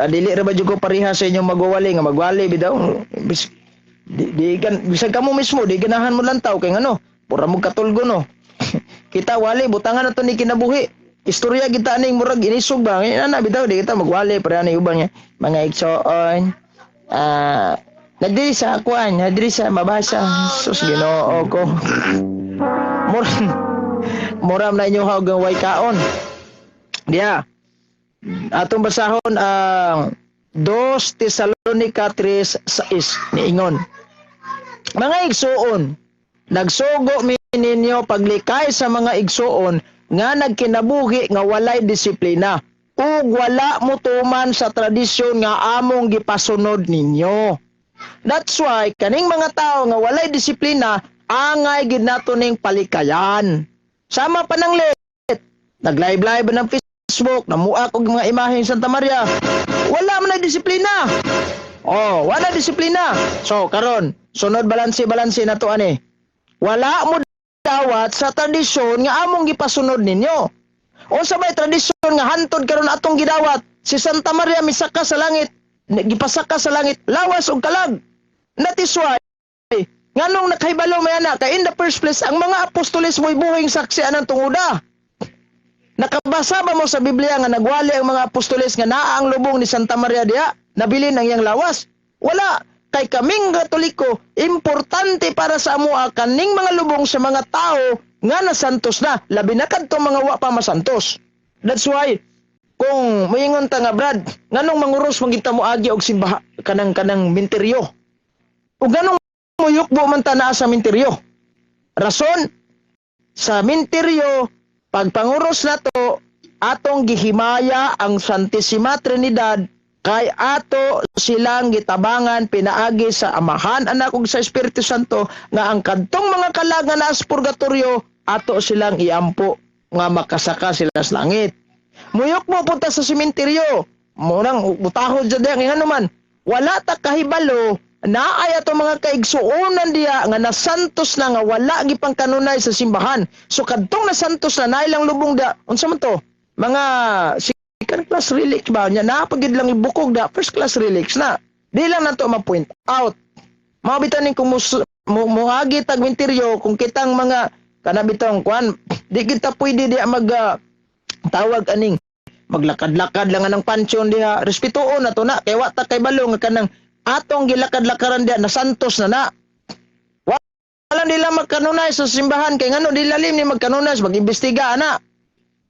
dili ra ba jud ko pareha sa inyong magwawali nga magwali bitaw. Di bisag kamo mismo di ganahan mo lantaw kay ngano pura mo katulgo no. Kita wali butangan nato ni kinabuhi. Istorya kita ning murag inisog ba ana bitaw di kita magwali para ani ubang mga igsoon. Nadiri sa akuan, nadiri sa mabasa. Sus Ginoo ko. Muram na inyo hawgang way kaon. Diya. Atong basahon ang 2 Tesalonica 3:6 niingon. Mga igsoon, nagsugo mi ninyo paglikay sa mga igsoon nga nagkinabuhi nga walay disiplina ug wala mutuman sa tradisyon nga among gipasunod ninyo. That's why kaning mga tao nga walay disiplina angay gid nato ning palikayan. Sama pa nang nag-live ng Facebook, namuak og mga imahe ng Santa Maria. Wala man na disiplina. Wala disiplina. So karon, sunod balanse nato ani. Wala mo dawat sa tradisyon nga among gipasunod ninyo. O sabay tradisyon nga hantod karon atong gidawat, si Santa Maria misaka sa langit, gipasaka sa langit, lawas og kalag. That is why, nganong nakahibalo may anak, kay in the first place, ang mga apostoles mo'y buhing saksi anang tunguda. Nakabasa ba mo sa Biblia nga nagwali ang mga apostoles nga naa ang lubong ni Santa Maria diha, nabilin ang iyang lawas? Wala. Kay kaming Katoliko, importante para sa amoa kaning mga lubong sa mga tao nga nasantos na, labi na kadto mga wa pa masantos. That's why, kung moingon ta nga Brad, nganong manguros mangita mo agi og simbaha kanang minteryo? O ganong muyukbo man ta naa sa minteryo? Rason, sa minteryo, pagpanguros na to, atong gihimaya ang Santissima Trinidad, kay ato silang gitabangan pinaagi sa Amahan, Anak ug sa Espiritu Santo nga ang kadtong mga kalag nga naa sa purgatorio ato silang iampo nga makasaka sila sa langit. Muyok mo punta sa sementeryo, munang butahod jud nga naman. Wala ta kahibalo naay ato mga kaigsuonan diya nga nasantos na nga wala gipang kanunay sa simbahan. So kadtong nasantos na naay lang lubong da. Unsa man to? Mga second class relics ba nya na pagid lang ibukog da first class relics na di lang nato ma-point out mabitanin kung muagi tag minteryo kung kitang mga kanabitong kwan di kita pwede di mag tawag aning maglakad-lakad lang ng pansyon diha respetuon nato na kay wa ta kay balo nga kanang atong gilakad-lakaran diha na santos na wala nila magkanunay sa simbahan kay ngano di lalim ni magkanunay mag-imbestiga ana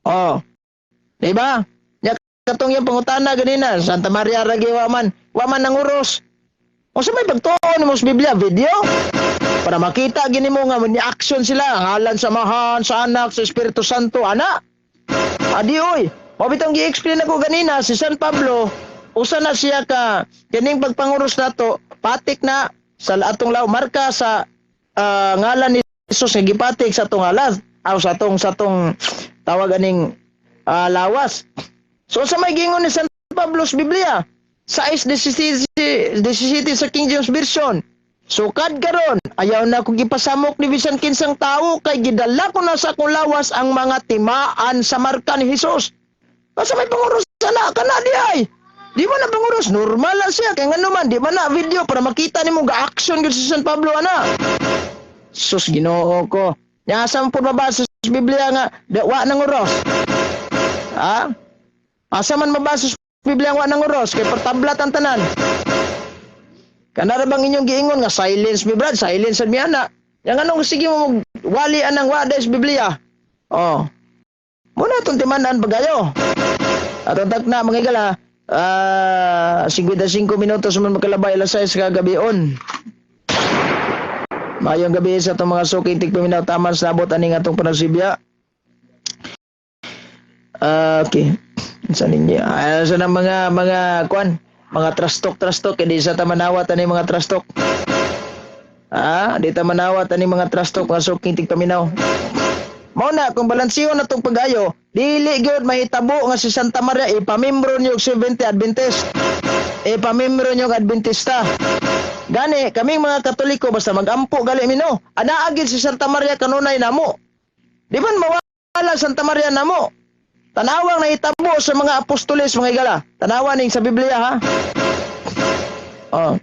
oh di ba? Katong yung pangutana ganina, Santa Maria ragi waman nang uros. O sa may pagtuon mo sa Biblia, video? Para makita gini mo nga may action sila, ngalan sa Amahan, sa Anak, sa Espiritu Santo, ana. Adi oy, mabitong gi-explain ako ganina, si San Pablo, usa na siya ka, kining pagpanguros nato, patik na sa atong law, marka sa ngalan ni Jesus nga gipatik sa atong alas, aw sa atong tawag aning lawas. So sa may gingon ni San Pablo sa Biblia, 6:17 sa King James Version. Sukad karon, ayaw na ko gipasamok ni bisan kinsang tawo kay gidala ko na sa akong lawas ang mga timaan sa marka ni Hesus. Sa may panguros na kana di ay. Di man na panguros, normal lang siya kay ngano man di man na video para makita nimo ga-action gid si San Pablo ana. Sus Ginoo ko. Nya sa pud mabasa sa Biblia nga wa nang uros. Ha? Asa man mabasa sa Biblia ang wa nang uros kay pertablat ang tanan. Kana ra bang inyong giingon nga silence mi brad, silence mi ana. Yang anong sige mo wali anang wa sa Biblia. Oh. Muna tong timanan pagayo. Atong takna mga igala, 55 minutos man makalabay alas 6 kagabion. Mayong gabi sa itong mga suking tigpaminaw taman sa abot aning atong panagsibya. Okay. Sa ninyo. Sa na mga kwan, mga trastok kedi sa tamanawat ani mga trastok. Di tamanawat ani mga trastok mga suking tigpaminaw. Mao na kung balansiyon na tong pagayo, dili gyud mahitabo nga si Santa Maria ipamimbro niyo og Seventh-day Adventist. Ipamimbro niyo og Adventista. Gani kaming mga Katoliko basta magampo gali mino. Anaa gyud si Santa Maria kanunay namo. Di man mawala Santa Maria namo. Tanawang nahitabo sa mga apostoles mga igala. Tanawan ning sa Biblia ha. Oh.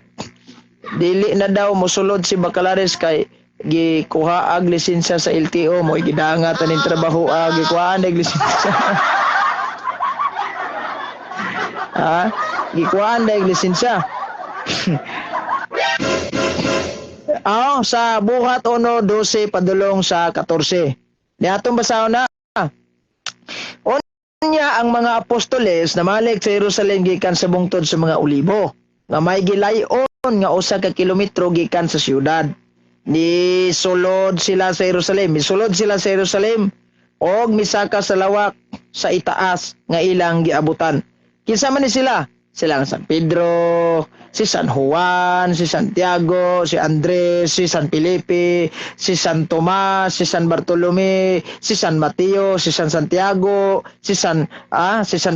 Dili na daw mosulod si Bacalares kay gikuha ag lisensya sa LTO mo gidangat aning trabaho gikuha ag lisensya. Gikuha ag lisensya. Sa buhat 1:12 padulong sa 14. Ni atong basahon na. Unya ang mga apostoles na malik sa Jerusalem gikan sa bungtod sa mga Olibo nga may gilayon nga usa ka kilometro gikan sa siyudad. Misulod sila sa Jerusalem og misaka sa lawak sa itaas nga ilang giabutan. Kinsa man ni sila? Sila San Pedro, si San Juan, si Santiago, si Andres, si San Felipe, si San Tomas, si San Bartolome, si San Mateo, si San Santiago, si San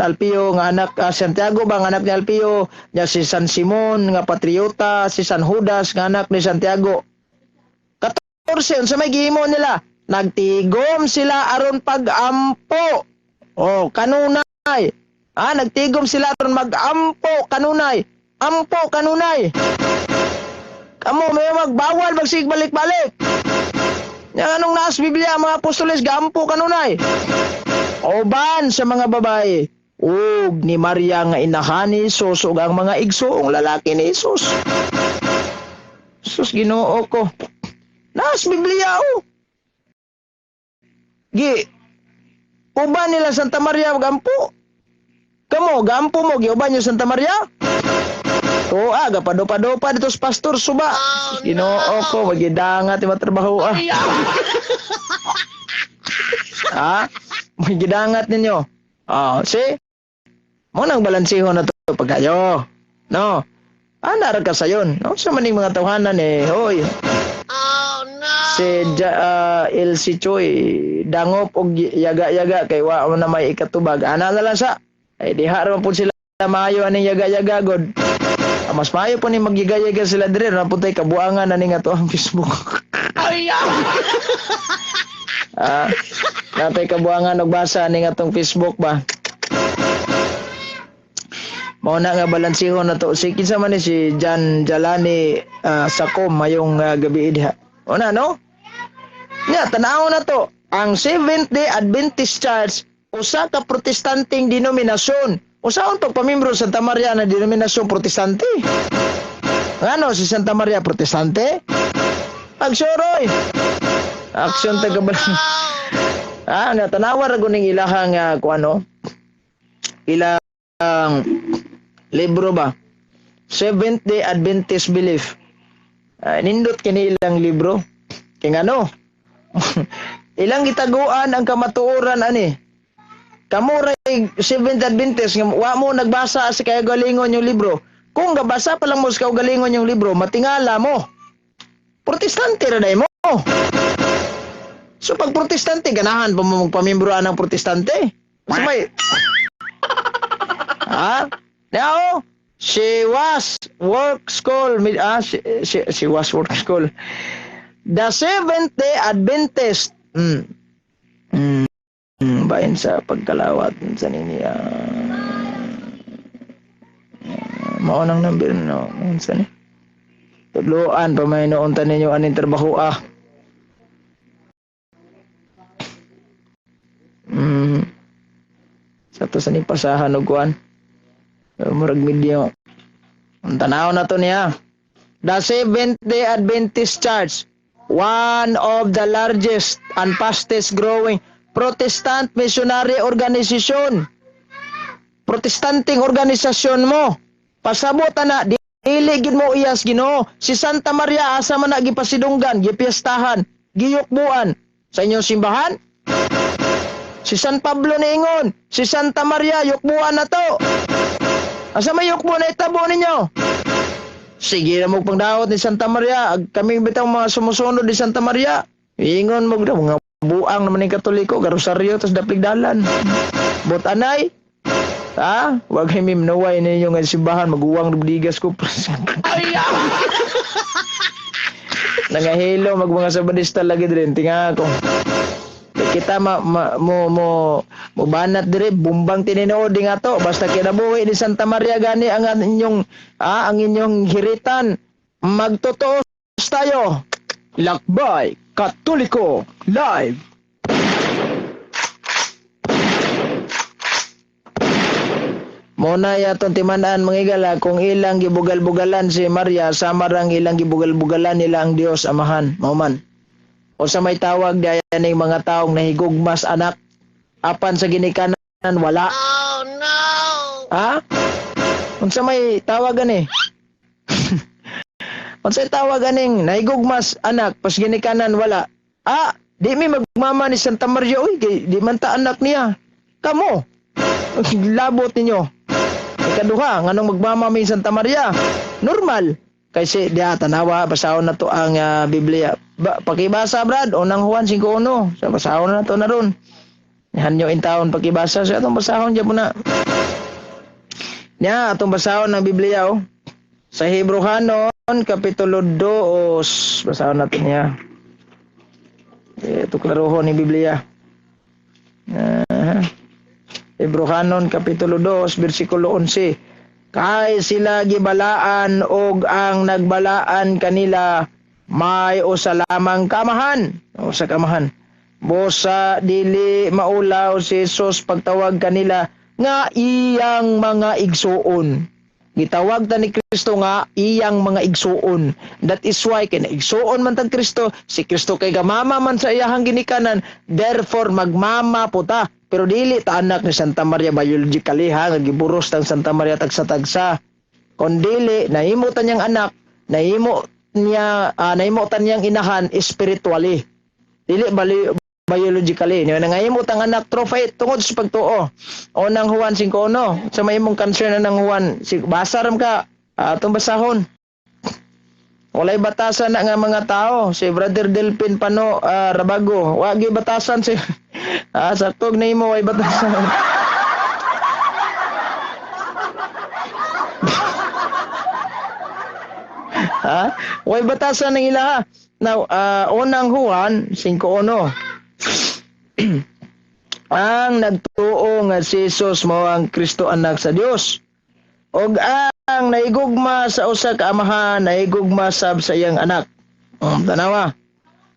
Alpio nga anak Santiago ba nga anak ni Alpio, ya si San Simon nga patriota, si San Judas nga anak ni Santiago. 14 sa may gihimo nila, nagtigom sila aron pag-ampo Oh, kanunay. Nagtigom sila ron mag-ampo kanunay. Ampo kanunay. Kamo may magbawal magsig balik-balik. Yang anong naas Biblia mga apostoles gampo kanunay. Oban sa mga babae. Ug ni Maria nga inahan ni Jesus ug ang mga igsoong lalaki ni Jesus. Sus Ginoo ko. Naas Biblia o. Uban nila Santa Maria gampo. Kamo, gampo mo, giuban nyo Santa Maria? Oo, gapado-pado-pa dito sa pastor, suba. Ginoo ko, magidangat yung matrabaho, magidangat ninyo. See? Munang balansiho na to pag kayo. No? Nara ka sa yun. No? Sa maning mga tawanan hoy. Si Elsie Choi, dangop og yaga-yaga kay wa na may ikatubag. Ana na lang sa diha ra po sila maayo aning yaga-yaga god. Mas maayo po ni magyaga-yaga sila dire na puntay kabuangan ani nga to ang Facebook. Natay kabuangan og basa ani nga tong Facebook ba. Mao na nga balansiho na to. Si kinsa man ni si Jan Jalani Sakom mayong gabi diha. Una no? Nya tanaw na to. Ang Seventh-day Adventist Church usa ka protestanteng denominasyon. Usaon pagpamimbro sa Santa Maria na denominasyon protestante? Ano si Santa Maria protestante? Agsoroy. Aksyon tagabal. Nga tanawa ra guning ilahang kuano? Ilang libro ba? Seventh-day Adventist Belief. Nindot kini ilang libro. Kay ngano? Ilang gitaguan ang kamatuoran ani. Kamo ray Seventh Adventist nga wa mo nagbasa sa kagalingon yung libro. Kung gabasa pa lang mo sa kagalingon yung libro, matingala mo. Protestante ra day mo. So pag protestante ganahan pa mo magpamimbroan ng protestante. Sabay. Now, she was work school. She was work school. The Seventh-day Adventist. Bahin sa pagkalawat sa niya. Maunang number no. Unsa ni? Tudloan pa may noon tanin ninyo aning trabaho Sa to sa ni pasahan og kuan. Murag medyo. Ang tanaw na to niya. The Seventh-day Adventist Church, one of the largest and fastest growing Protestant missionary organization. Protestanteng organisasyon mo. Pasabot na, dili gid mo iyas Ginoo. Si Santa Maria asa man gipasidunggan, gipiestahan, giyukbuan sa inyong simbahan. Si San Pablo niingon, si Santa Maria yukbuan na to. Asa may yukbuan na itabo ninyo? Sige na mo pangdaot ni Santa Maria, kami bitaw mga sumusunod ni Santa Maria. Ingon mo daw mga buang naman ng Katoliko, garosaryo, tas daplig dalan. Botanay, wag himi minaway ninyo nga simbahan, maguwang digas ko. Nangahilo, mga sabadista lagi din, tinga ako. Kita mo banat dire, bumbang tininood nga to, basta kinabuhi ni Santa Maria gani ang inyong hiritan, magtotoos tayo. Lakbay Katoliko Live. Muna yaton timanan mga igala kung ilang gibugal-bugalan si Maria sama rang ilang gibugal-bugalan nila ang Dios Amahan mauman. O sa may tawag daya ning mga taong nahigugmas anak apan sa ginikanan wala. Oh no. Unsa may tawagan Unsay tawag aning nahigugmas anak pas ginikanan wala. Di mi magmama ni Santa Maria di man ta anak niya. Kamo. Labot ninyo. Ikaduha nganong magmama mi Santa Maria. Normal kasi diha tanawa basahon na to ang Biblia. Pakibasa brad unang Juan 5:1. Sa basahon na to na ron. Hanyo in taon pakibasa sa atong basahon diya na. Nya atong basahon ng Biblia sa Hebrehanon Kapitulo 2, basahan natin niya. Ito klaroho ni Biblia. Hebrehanon Kapitulo 2 bersikulo 11. Kay sila gibalaan og ang nagbalaan kanila may usa lamang kamahan. O sa kamahan. Bosa dili maulaw si Jesus pagtawag kanila nga iyang mga igsuon. Gitawag ta ni Kristo nga iyang mga igsuon. That is why kay igsuon man tag Kristo, si Kristo kay gamama man sa iyahang ginikanan, therefore magmama po ta. Pero dili ta anak ni Santa Maria biologically ha, nga giburos tang Santa Maria tagsa-tagsa. Kon dili nahimo ta niyang anak, nahimo tan niyang inahan spiritually. Dili biologically. Nangahimo tang anak through faith tungod sa pagtuo. O nang Juan 5:1 sa may imong concern na nang Juan, basa ram ka atong basahon. Walay batasan na nga mga tao. Si Brother Delpin Pano Rabago, wa gyud batasan si saktog na imo way batasan. Way batasan ng ilaha. Now, unang Juan 5:1. Ang nagtuo nga si Jesus mao ang Kristo anak sa Dios. Og ang naigugma sa usa ka amahan, naigugma sab sa iyang anak. Tanawa.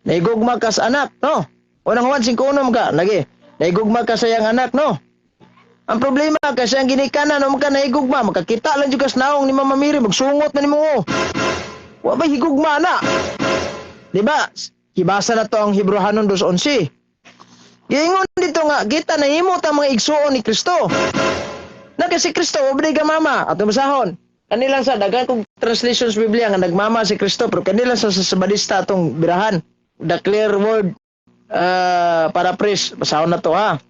Naigugma ka sa anak, no? Unang Juan 5:1 ka, lagi. Naigugma ka sa iyang anak, no? Ang problema kasi ang ginikanan o ka naigugma, makakita lang jud kas naong ni Mama Miri, magsungot na nimo. Wa ba higugma na? Di ba? Ibasa na to ang Hebrehanon 2:11. Giingon dito nga, kita nahimo ta mga igsuon ni Kristo. Na kasi Kristo, wabday ka mama. Atong basahon. Kanilang sa dagan kong translations Biblia nga nagmama si Kristo, pero kanilang sa sabadista atong birahan. The clear word paraphrase. Basahon na to ha.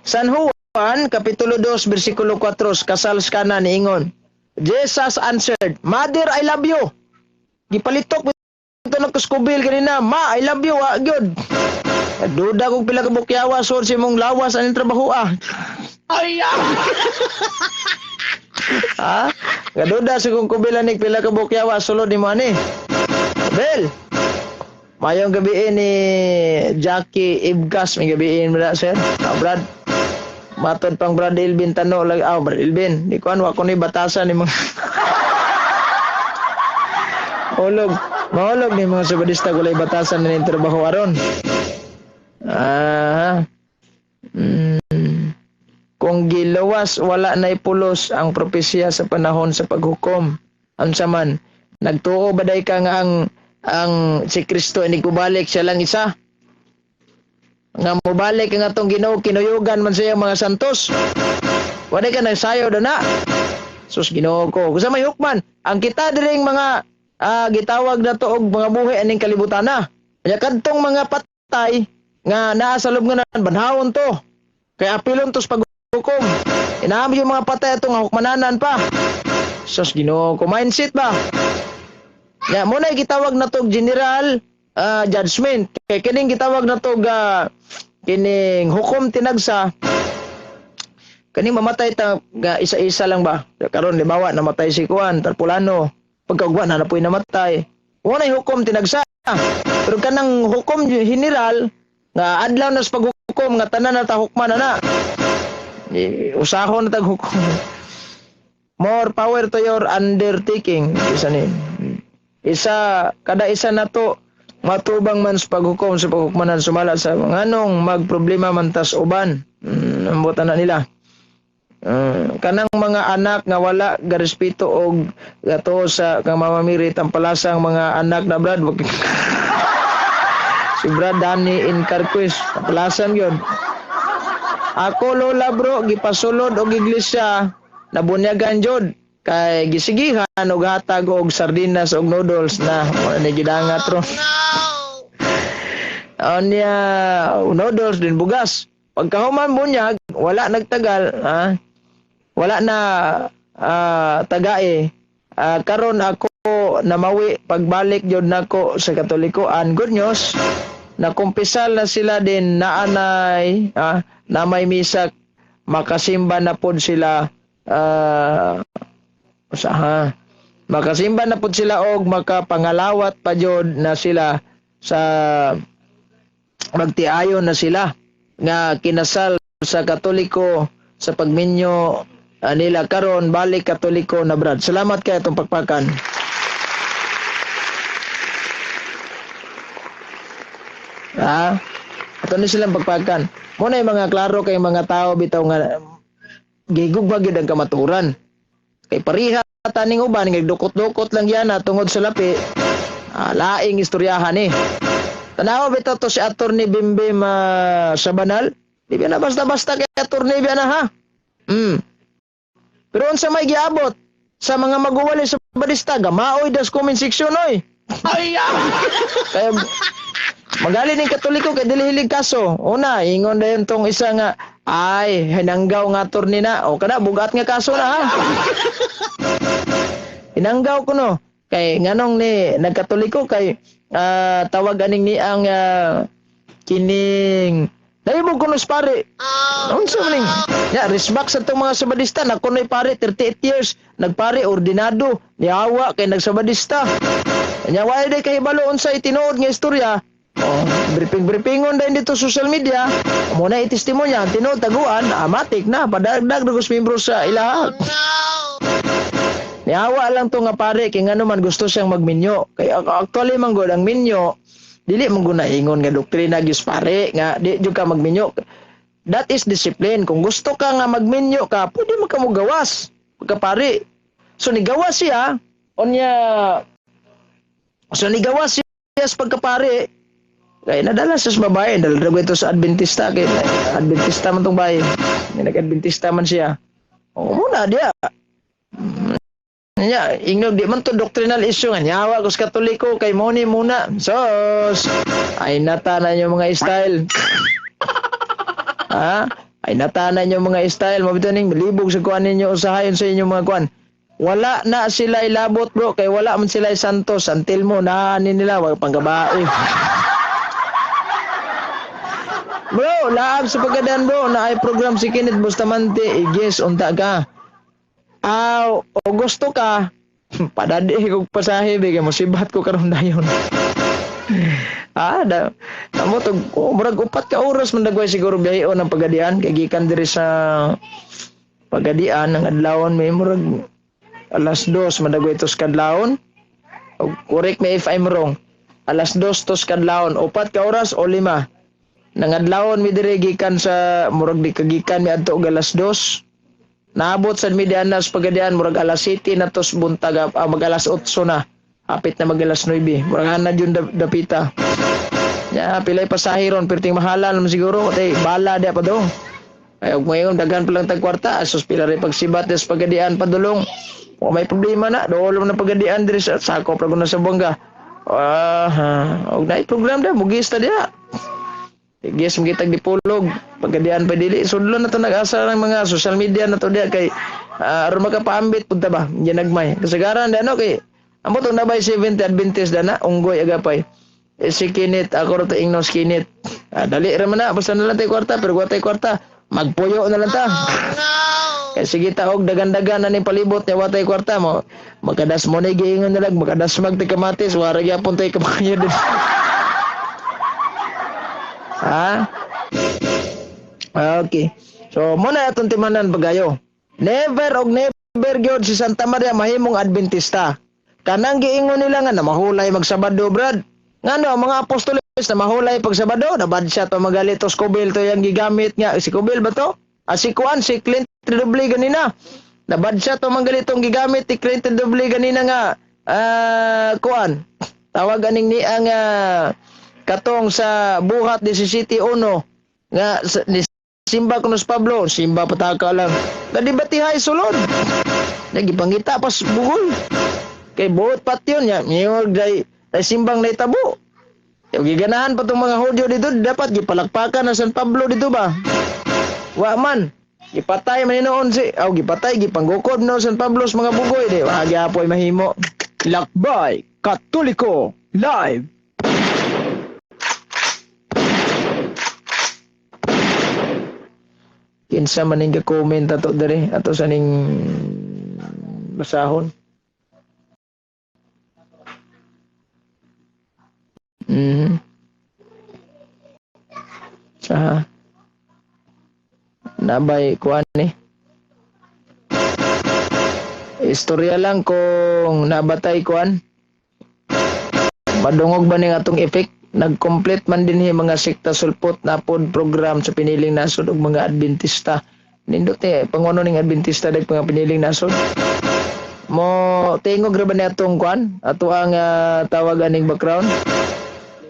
San Juan, Kapitulo 2, versikulo 4, kasal kana ni Ingon. Jesus answered, Mother, I love you. Gipalitok ito ng kuskubil kanina, Ma, I love you, good. Duda kong pila ka bukyawa, sor si mong lawas, anong trabaho Ay, ha? Gaduda si kong kubilan ni pila ka bukyawa, sulod ni mo ani. Bel, mayong gabiin ni Jackie Ibgas, may gabiin mo na, sir. Brad, matod pang Brad Ilvin tano, Brad Ilvin, di ko ano, ako ni batasan ni mga... Mahulog ni mga sabadista kulay batasan na ng trabaho aron. Kung gilawas wala na ipulos ang propesya sa panahon sa paghukom. Unsa man nagtuo baday ka nga ang si Kristo ini kubalik siya lang isa. Nga mobalik nga atong Ginoo kinuyugan man siya mga santos. Waday ka nagsayo do na. Sus Ginoo ko. Kusa may hukman ang kita diring mga gitawag na to og mga buhi aning kalibutan na. Kaya kadtong mga patay nga naa sa lubnganan banhawon to. Kaya apilon to sa paghukom. Inaam yung mga patay atong hukmananan pa. Sus Ginoo ko mindset ba? Ya mo na gitawag na to general judgment. Kaya kining gitawag na to kining hukom tinagsa. Kaning mamatay ta isa-isa lang ba? Karon libawa namatay si Kuan Tarpulano. Pagkagwa na po'y namatay. Unay hukom tinagsa. Pero kanang hukom general nga adlaw na sa paghukom nga tanan na tahukman na. Usahon na taghukom. More power to your undertaking. Kada isa na to matubang man sa paghukom sa paghukmanan sumala sa nganong magproblema man tas uban. Ambutan na nila. Kanang mga anak nga wala garespeto og gato sa kang mamamirit ang palasang mga anak na Brad si Brad Danny Incarquis palasan yun. Ako lola bro gipasulod og iglesia nabunyagan jud kay gisigihan og hatag og sardinas og noodles na ni gidangat ro. Anya noodles din bugas pagkahuman bunyag wala nagtagal wala na tagae. Karon ako namawi pagbalik jud nako sa Katolikoan. Good news, nakumpisal na sila din naanay na may misa makasimba na pod sila makasimba na pod sila og makapangalawat pa jud na sila sa magtiayon na sila nga kinasal sa Katoliko sa pagminyo nila karon balik Katoliko na Brad. Salamat kay atong pagpakan. Ato ni silang pagpakan. Muna yung mga klaro kay mga tao bitaw nga gigug ba gyud ang kamaturan. Kay pariha taning uban nagdukot-dukot lang yan tungod sa lapi. Laing istoryahan eh. Tanawa bitaw to si Attorney Bimbim Sabanal. Di ba na basta-basta kay Attorney ba na ha? Pero unsa may giabot sa mga maguwali sa balista gamaoy das comment section oy. Kaya magali ning Katoliko kay dili hilig kaso. Una, ingon dayon tong isa nga ay hinanggaw nga attorney na. O kada bugat nga kaso na ha. Hinanggaw ko no. Kay nganong ni nagkatoliko kay tawag aning ni ang kining nahibog kuno pare. Unsa maning? Ya, respect sa tong mga sabadista na kunoy pare 38 years nagpare ordinado niawa kay nagsabadista. Nya wala day kahibalo unsa itinuod nga istorya. Briefing-briefingon din dito social media. Muna i-testimonya ang tinuod taguan, matik na padagdag dugos membro sa ilaha. Niawa lang to nga pare kay ngano man gusto siyang magminyo. Kay actually man gud ang minyo dili man gud ingon nga doktrina gyud pare nga di jud ka magminyo. That is discipline. Kung gusto ka nga magminyo ka, pwede mo ka mo gawas pagkapare. So nigawas siya onya. So nigawas siya sa pagkapare. Kaya nadala sa babae, dala ko ito sa Adventista. Kaya Adventista man itong bahay. Nag-Adventista man siya. O muna dia. Ingnog di man to doctrinal issue nga. Nyawa ko sa Katoliko kay Moni muna. Sos! Ay natanan yung mga style. Ay natanan yung mga style. Mabito ning malibog sa kuan ninyo usahayon sa inyong mga kuan. Wala na sila ilabot bro. Kay wala man sila santos. Until mo naanin nila. Wag panggabae. Bro, laab sa pagkadaan bro, na ay program si Kenneth Bustamante, yes, unta ka. O gusto ka, padadi ko pasahe, bigay mo, sibat ko karon dayon. Namo to, murag upat ka oras man dagway siguro biyahe ng pagadian, kay gikan diri sa pagadian, ng adlawon, may murag alas 2, madagway tos kadlawon. Correct me if I'm wrong, alas 2 tos kadlawon, upat ka oras o 5. Nangadlawon mi diri gikan sa murag di kagikan mi adto og alas 2. Naabot sa mediana sa pagadian murag alas 7 na tos buntag mag alas 8 na. Apit na mag alas 9. Murag ana jud dapita. Ya pilay pasahiron perting mahalan man siguro tay bala dia pa dong. Ay og mayon daghan pa lang tag kwarta asos pila ray pagsibat des pagadian padulong. O may problema na dolo na pagadian diri sa sakop ra sa Buanga. Og nay program da mugista dia. Yes, magitag dipulog pagkadian pa dili sudlo na to nag-asa ng mga social media na to dia kay aron makapaambit punta ba ginagmay kasagaran da no kay amo to nabay 70 Adventist dana unggoy agapay si Kinit ako ro to ingnos Kinit dali ra man na basta na lang tay kwarta pero wa tay kwarta magpuyo na lang ta kay sige ta og dagan-dagan na ni palibot ni wa tay kwarta mo makadas mo na giingon na lang makadas mag tay kamatis wara gyapon tay kabayo din. Okay. So, muna atong timanan pagayo. Never og never gyud si Santa Maria mahimong Adventista. Kanang giingon nila nga na mahulay magsabado, brad. Ngano mga apostoles na mahulay pag Sabado, nabad siya to magalitos Kubil to yang gigamit nga si Kubil ba to? Si Kuan si Clint Doble ganina. Nabad siya to magalitong gigamit ni Clint Doble ganina nga Kuan. Tawag aning ni ang katong sa buhat 17:1 nga ni Simba kuno Pablo, Simba pataka lang. Kadibatihay sulod. Nagipangita pas bugol. Kay buot patyon nya, miyog day simbang naitabo. Yung giganahan pa tong mga Hudyo dito, dapat gipalakpakan na San Pablo dito ba? Wa man. Gipatay man noon gipatay gipanggukod no San Pablo sa mga bugoy di. Wa gyapoy mahimo. Lakbay Katoliko live. Kinsa man ning comment ato diri ato sa ning basahon. Sa nabay kuan ni. Istorya lang kung nabatay kuan. Madungog ba ning atong effect? Nag-complete man din mga sekta sulpot na pod program sa piniling nasod ug mga Adventista. Nindot panguno ning Adventista dag mga piniling nasod. Mo tingog ra ba ni atong kuan? Ato ang tawag aning background.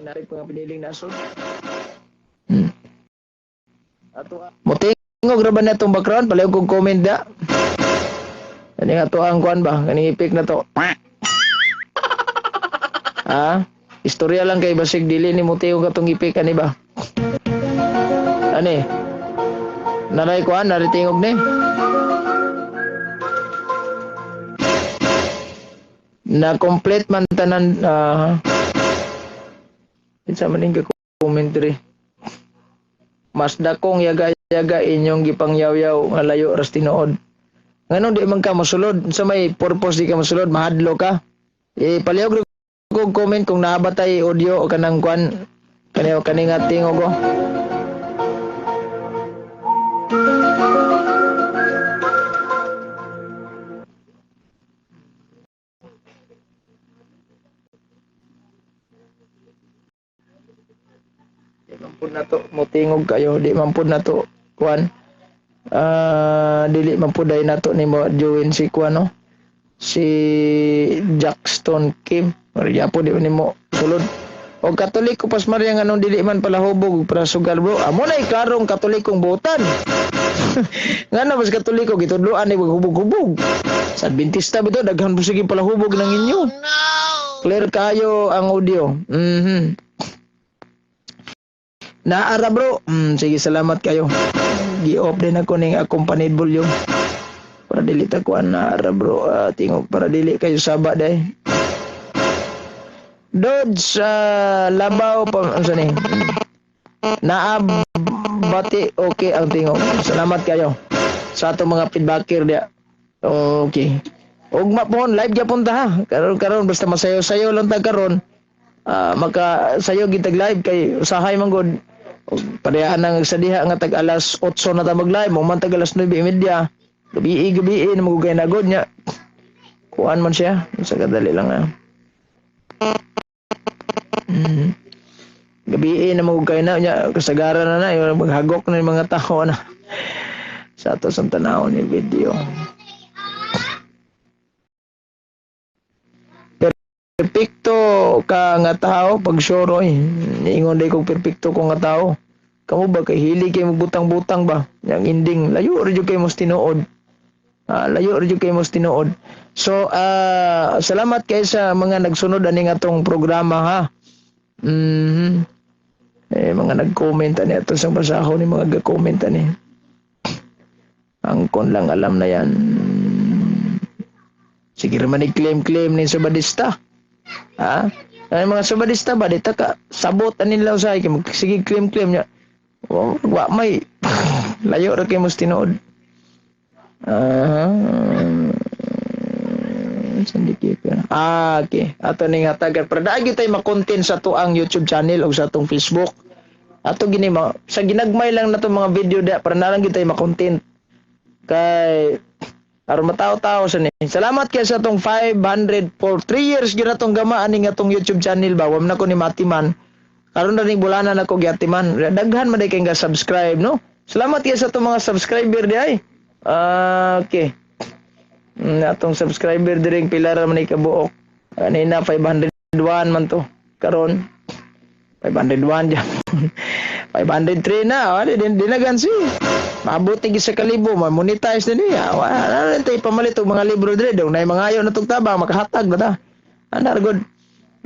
Narik mga piniling nasod. Mo tingog ra ba ni atong background? Palayo kog comment da. Ani ato ang kuan ba? Kaning ipik na to. Istorya lang kay basig dili ni muteo katong ipik ani ba? Ani? Naray kuan, naray tingog ni. Na complete man tanan isa maning commentary. Mas dakong yaga-yaga inyong gipangyaw-yaw nga layo ras tinuod. Ngano di man ka mosulod sa may purpose di ka mosulod mahadlo ka. Palihog ko comment kung nabatay audio o kanang kwan kaning tingog ko. Di man pud nato mo tingog kayo, di man pud nato kwan. Dili man pud ay nato ni mo join si kwan no. Si Jackson Kim Maria po di mo sulod o Katoliko pas Maria nga nung dili man pala hubog para sugal bro amo na iklarong Katolikong butan nga na mas Katoliko gitudloan ni hubog-hubog sa Adventista bito daghan po sige pala hubog ng inyo. Clear kayo ang audio. Naara bro. Sige salamat kayo. Gi-off din ako ning accompanied volume para dili ta kuan na ara bro tingog para dili kayo saba day. Dodge labaw pa unsa ni? Naabati okay ang tingog. Salamat kayo sa atong mga feedbacker dia. Okay. Ugma po live gyapon ta ha. Karon basta masayo-sayo lang ta karon. Maka sayo gitag live kay usahay man gud. Parehaan nang sa diha nga tag alas 8 na ta mag-live, mo man tag alas 9:30. Gabi na magugay na god niya. Kuan man siya, sa kadali lang Gabi na magugay na niya, kasagaran na yung maghagok na yung mga tao na. Sa ato sa tanaw ni video. Perfecto ka nga tao pag sure niingon day kog perfecto ko nga tao. Kamo ba kay hili kay magbutang-butang ba? Yang ending layo ra jud kay mos tinuod. Layo ra jud kay mos tinuod. So salamat kay sa mga nagsunod ani atong programa ha. Mga nag-comment ani ato sa basahon ni mga ga-comment ani. Ang kon lang alam na yan. Sige man i-claim ni Sabadista. Ay mga Sabadista ba dita ka sabot anila usay kay sige claim niya. Wa may layo ra kay mos tinuod. Okay. Ato ning hatagan para daagi tay ma-content sa tuang YouTube channel o sa atong Facebook. Ato gini sa ginagmay lang nato mga video da para na lang gitay ma-content. Kay aron mataw-taw sa ni. Salamat kay sa atong 500 for 3 years gyud atong gamaan ning atong YouTube channel ba. Wa man ako ni matiman. Karon na ning bulanan ako giatiman. Daghan man day kay ga-subscribe no. Salamat kay sa atong mga subscriber di ay. Okay. Atong subscriber diring pila ra man ikabuok. Kanina 501 man to. Karon 501 dyan. 503 na. Dinagan si. Maabot tig sa kalibo. Ma-monetize na niya. Ano rin tayo pamalit og mga libro dire. Daw na yung mga ayaw na itong tabang. Makahatag ba ta? Ano good.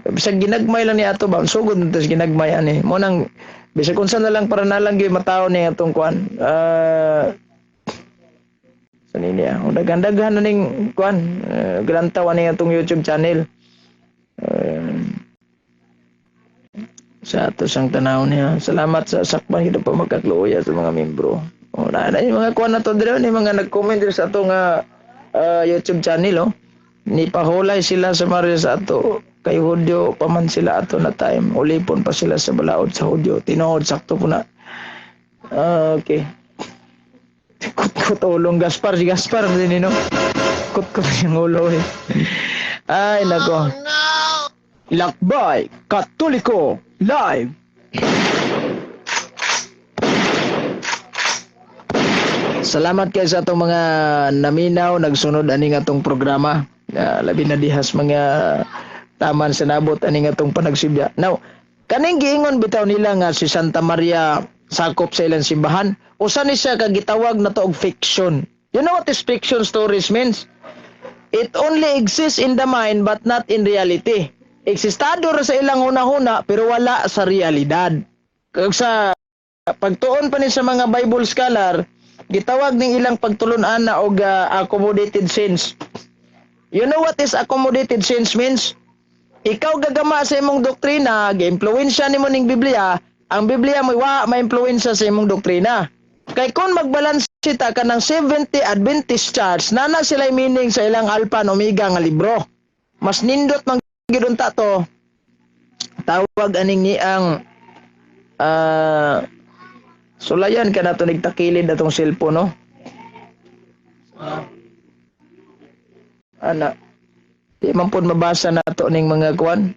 Bisag ginagmay lang niya ito ba? Sugod na ito ginagmay ani. Mo nang bisag kung saan na lang para na lang yung matao niya itong kuan. Saan niya? Daghan-daghan na ning kuan. Grantawan niya itong YouTube channel. Sa ato sang tanaw niya. Salamat sa sakpan kita pa magkakluya sa mga membro. Na yung mga kuan na to dire ni mga nag-comment sa ato nga YouTube channel Ni pahulay sila sa Maria sa ato kay Hudyo pa man sila ato na time. Ulipon pa sila sa balaod sa Hudyo. Tinuod sakto po na. Okay. Kutulong Gaspar, si Gaspar din no. Kut yung ulo eh. Ay nako. Lakbay Katoliko live. Salamat kay sa atong mga naminaw nagsunod ani nga atong programa. Labi na dihas mga taman sa nabot ani nga atong panagsibya. Now, kaning giingon bitaw nila nga si Santa Maria sakop sa ilang simbahan, usa ni siya kagitawag na to og fiction. You know what is fiction stories means? It only exists in the mind but not in reality. Eksistado ra sa ilang hunahuna pero wala sa realidad. Kag sa pagtuon pa ni sa mga Bible scholar, gitawag ning ilang pagtulon-an na og accommodated sense. You know what is accommodated sense means? Ikaw gagama sa imong doktrina, gi-impluwensya nimo ning Biblia, ang Biblia mo wa ma-impluwensya sa imong doktrina. Kay kung magbalanse ta kanang 70 Adventist Church, nana sila meaning sa ilang Alpha and Omega nga libro. Mas nindot man gidun ta to. Tawag aning ni ang sulayan ka na to nagtakilid atong cellphone no. Ana di man pud mabasa na to ning mga kuan.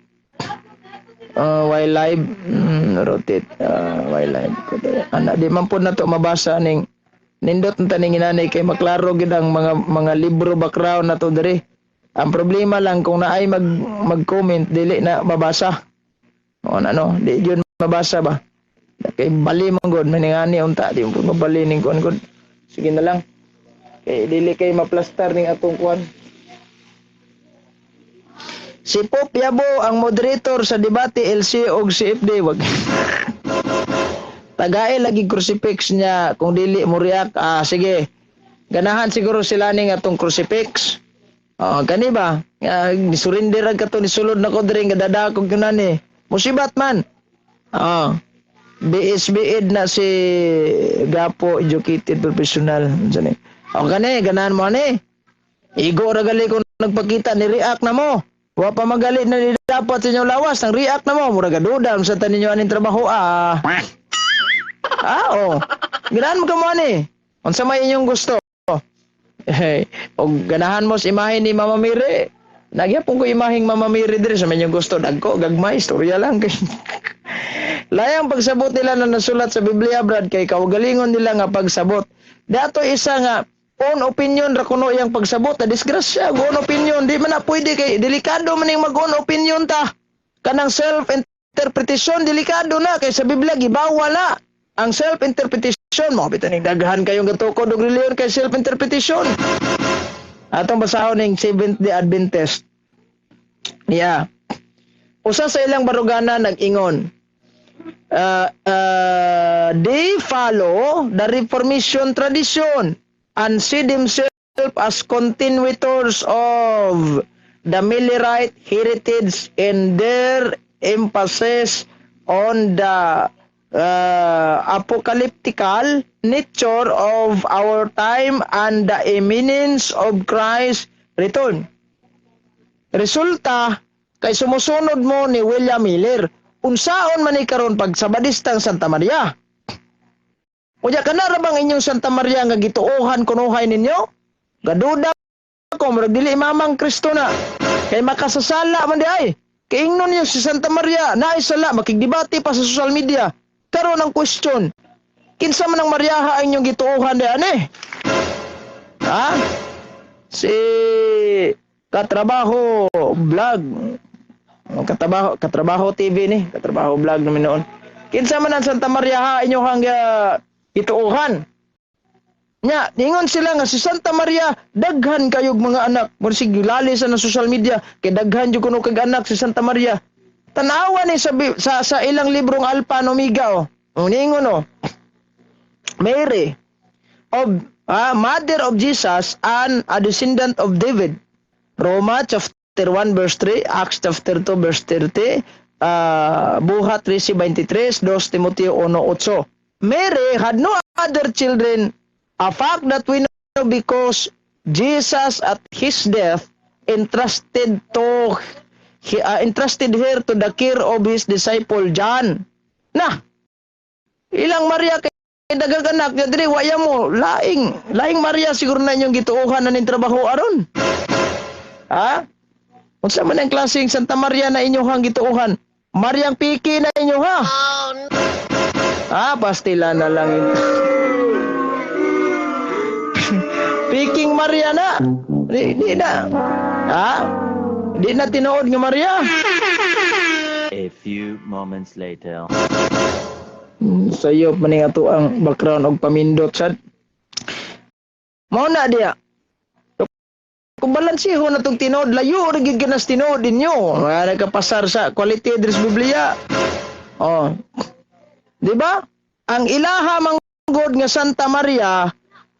While live rotate while live ana di man pud na to mabasa ning nindot ta ning inanay kay maklaro gid ang mga libro background na to diri. Ang problema lang kung naay mag-comment dili na mabasa. O ano, di yun mabasa ba? Kay bali man gud maningani unta di mo mabali ning kuan gud. Sige na lang. Kay dili kay maplastar ning atong kuan. Si Pop Yabo ang moderator sa debate LC og CFD wag. Tagay lagi crucifix niya kung dili mo react. Sige. Ganahan siguro sila ning atong crucifix. Kani ba? Surrender ka to ni sulod na ko diri nga dadakog kunani. Musibat man. BSBED na si Gapo educated professional. Kani ganahan mo ani. Igo ra gali ko nagpakita ni react na mo. Wa pa magalit na dapat sa inyong lawas nang react na mo mura gaduda sa tanin niyo aning trabaho Ganahan mo ka mo ani. Unsa may inyong gusto? Og ganahan mo sa imahe ni Mama Miri. Nagyapon ko imaheng Mama Miri diri sa inyong gusto dagko gagmay istorya lang kay. Layang pagsabot nila na nasulat sa Biblia brad kay kaugalingon nila nga pagsabot. Dato isa nga own opinion ra kuno yang pagsabot ta disgrasya own opinion di man na pwede kay delikado man ning mag-own opinion ta kanang self interpretation delikado na kay sa Biblia gibawal na ang self interpretation mo bitan ning daghan kayong gatukod og reliyon kay self interpretation atong basahon ning Seventh-day Adventist usa sa ilang barugana nag-ingon they follow the Reformation tradition and see themselves as continuators of the Millerite heritage and their emphasis on the apocalyptical nature of our time and the imminence of Christ's return. Resulta, kay sumusunod mo ni William Miller, unsaon man ikaron pag sabadistang Santa Maria? Unya kana ra bang inyong Santa Maria nga gituohan kunuhay ninyo? Gaduda ko murag dili mamang Kristo na. Kay makasasala man di ay. Kay ingnon niyo si Santa Maria naay sala makigdebate pa sa social media. Karon ang question. Kinsa man ang Mariaha ang inyong gituohan di ani? Si Katrabaho Vlog. Katrabaho TV ni, Katrabaho Vlog namin noon. Kinsa man ang Santa Maria inyohang ituuhan. Nya, ningon sila nga si Santa Maria daghan kayog mga anak. Mursig lali sa social media kay daghan jud kuno kag anak si Santa Maria. Tanawa ni sa ilang librong Alpha and Omega ningon Mary of mother of Jesus and a descendant of David. Roma chapter 1 verse 3, Acts chapter 2 verse 30, Buhat 13:23, 2 Timoteo 1:8. Mary had no other children, a fact that we know because Jesus at his death entrusted her to the care of his disciple John. Ilang Maria kay dagang anak niya diri waya mo laing Maria siguro na inyong gituohan na ning trabaho aron. Ha? Unsa man ang klaseng Santa Maria na inyohang gituohan? Mariang Piki na inyo ha? Pastila na lang yun. Piking Maria na. Di na. Ha? Di na tinuod nga Maria. A few moments later. Sayo maning ato ang background og pamindot sad. Mao na diya. Kung balansiho na itong tinod, layo rin ginas tinod ninyo. Nagkapasar sa quality address Biblia. Oh. Di ba? Ang ilaha manggod nga Santa Maria,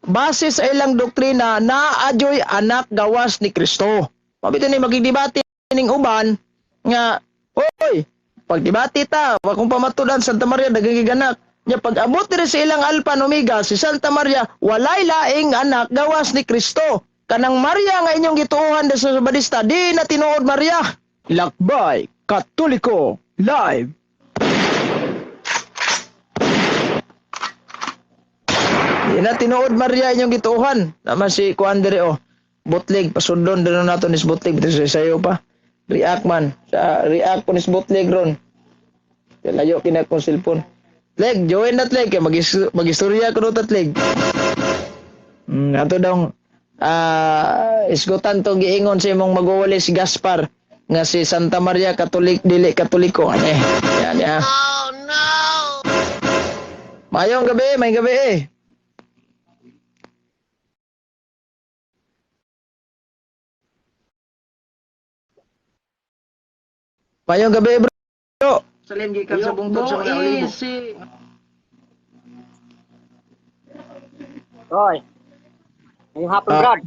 base sa ilang doktrina, naadyoy anak gawas ni Kristo. Mabito ni magigdebate ning uban, nga, oy, pagdebate ta, kung pamatudan Santa Maria, nagagiganak. Nya pag-abot rin sa ilang Alpha and Omega, si Santa Maria, walay laing anak gawas ni Kristo. Kanang Maria nga inyong gituuhan sa Badista, di na tinuod Maria. Lakbay, Katoliko, live. Di na tinuod Maria inyong gituuhan. Naman si Kuandre Butlig, pasundon din nato nis Butlig, dito sa sayo pa. React man, sa react po nis Butlig ron. Layo kina kong cellphone. Leg, join na Leg, mag-istorya ko rin Leg. Ato daw, isgutan to giingon sa imong mag-uwali si Gaspar nga si Santa Maria Katolik dili Katoliko yan ya. Oh no. Mayong gabi, may gabi Mayong gabi bro. Salim gikan sa bungtod sa mga olibo. Hoy. Ngayong hapon, Brad.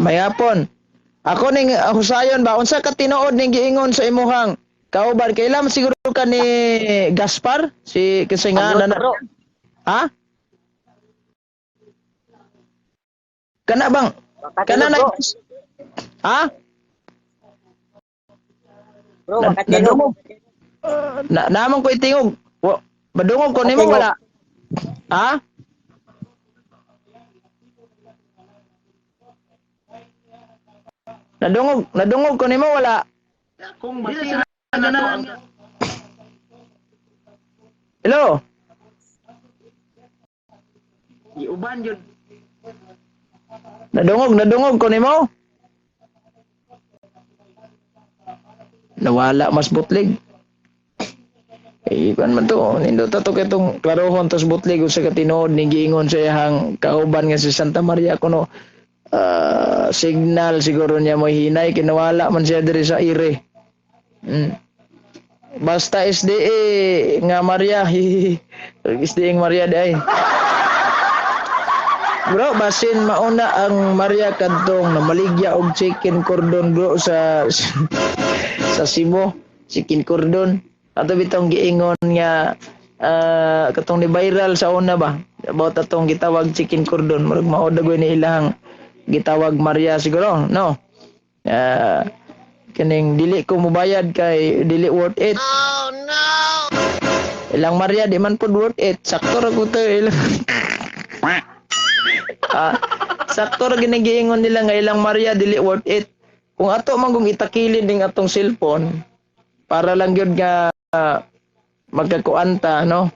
May hapon. Ako ning husayon ba unsa ka tinuod ning giingon sa imuhang kauban kailan siguro ka ni Gaspar si kasi nga na Bro. ha? Kana bang? Kana na ha? Bro, makatino. Namang ko itingog. Badungog ko nimo wala. Ha? Nadungog ko nimo wala. Kung masira na Hello. Giuban yun. Nadungog ko nimo. Nawala mas Butlig. Iban man to, nindo to kitong klarohon tos Butlig sa katinood ni giingon sa iyang kauban nga si Santa Maria kuno signal siguro niya mo hinay kinawala man siya diri sa ire. Basta SDE nga Maria SDE nga Maria day. Bro, basin mauna ang Maria kadtong na maligya og chicken cordon bro sa Cebu, chicken cordon. Ato bitong giingon nga katong ni viral sa una ba about atong gitawag chicken cordon murag mao dagoy ni ilang gitawag Maria siguro no kaning dili ko mobayad kay dili worth it. Oh no. Ilang Maria di man pud worth it, sakto ra ko to ilang sakto ra ginigiingon nila nga ilang Maria dili worth it. Kung ato man kung itakilin ding atong cellphone para lang gyud nga magkakuanta no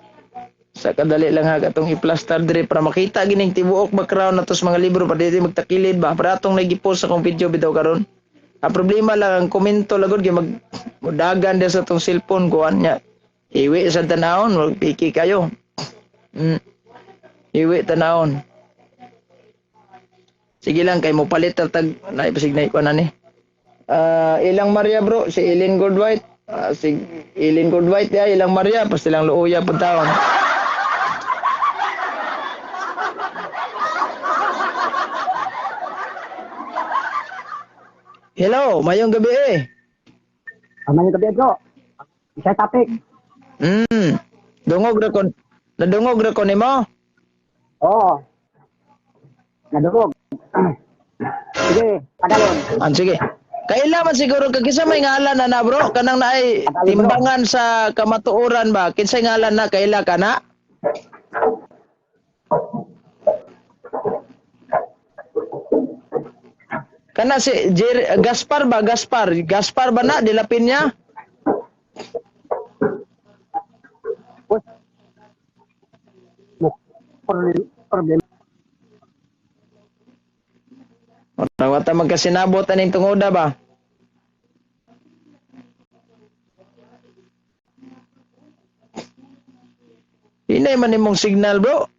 sa kadali lang ha katong i-plaster dire para makita gining tibuok background natos mga libro para dili magtakilid ba para atong nagipost sa kong video bitaw karon. Ang problema lang ang komento lagod kay magdagan sa atong cellphone kuan nya iwi sa tanawon wag piki kayo. Iwi tanawon. Sige lang kay mo palit tag naipasignay ko na ni. Ilang Maria bro si Eileen Goldwhite. Si Eileen Goldwhite ya ilang Maria pas silang luoya pud taon. Hello, mayong gabi Amang gabi, bro. Isa topic. Dungog ra ko nimo. Oo. Nadugog. Sige, padalon. Sige. Kaila man siguro kisa may ngalan na bro kanang naay timbangan sa kamatuoran ba kinsay ngalan na kaila kana? Kana si Gaspar ba? Gaspar ba na? Dilapin niya? Problem. Wata magkasinabot aning tungoda ba? Hinay man imong signal, bro.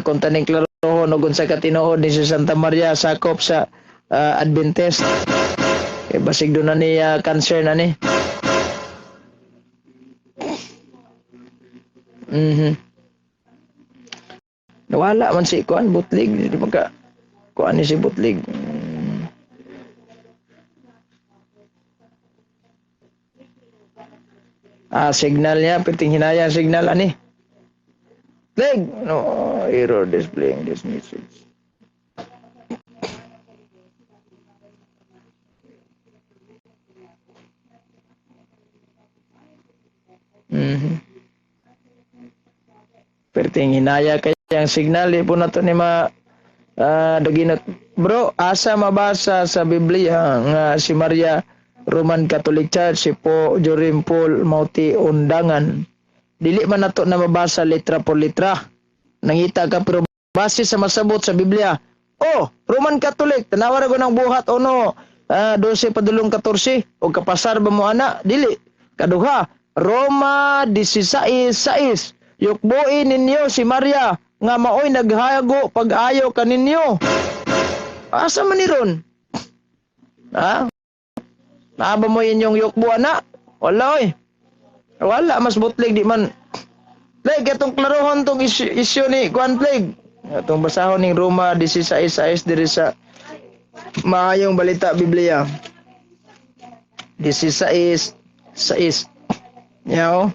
Kung taning klarohon og unsa ka tinuod ni sa Santa Maria sakop sa Adventist. Kay basig do na ni cancer na ni. Nawala man si kuan butlig, di ba ka kuan ni si butlig. Signal niya, piting hinaya signal ani. Leg, no error displaying this message. Perting hinaya kayang signal di po na to ni daginot. Bro, asa mabasa sa Biblia nga si Maria Roman Catholic Church si po Jorim Paul Mauti Undangan. Dili man nato na mabasa letra por letra. Nangita ka pero base sa masabot sa Biblia. Oh, Roman Catholic, tanawa ra ko ng buhat ono 12 padulong 14 o kapasar ba mo ana? Dili. Kaduha, Roma 16:6. Yukbuin ninyo si Maria nga maoy naghago pag-ayo kaninyo. Asa man ni ron? Ha? Naaba mo inyong yukbo ana? Wala oy. Wala mas butlig di man. Leg itong klarohon tong isyu ni Kuan Plague. Itong basahon ning Roma 16:6 diri sa Maayong Balita Biblia. 16:6. Yaw.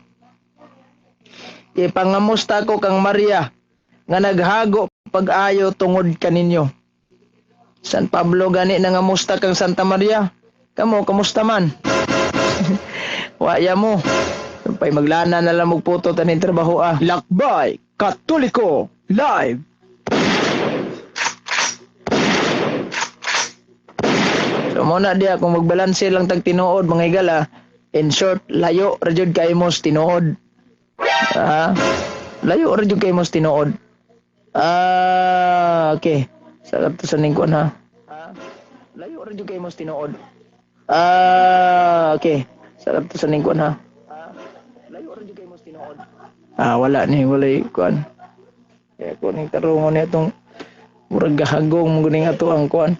Ipangamusta ko kang Maria nga naghago pag-ayo tungod kaninyo. San Pablo gani nangamusta kang Santa Maria? Kamo kamusta man? Waya mo. Pay maglana na lang magputo taning trabaho Lakbay Katoliko Live. So muna dia kung magbalanse lang tag tinuod mga igala. In short, layo ra jud kay mos tinuod. Layo ra jud kay mos tinuod. Okay. Sa to sa ning kuan ha. Layo ra jud kay mos tinuod. Okay. Sa to sa ning kuan ha. Layo ra jud kay mos tinuod. Wala ni walay kuan. Kaya ko ning tarungon ni atong murag gahagong mo guning ato ang kuan.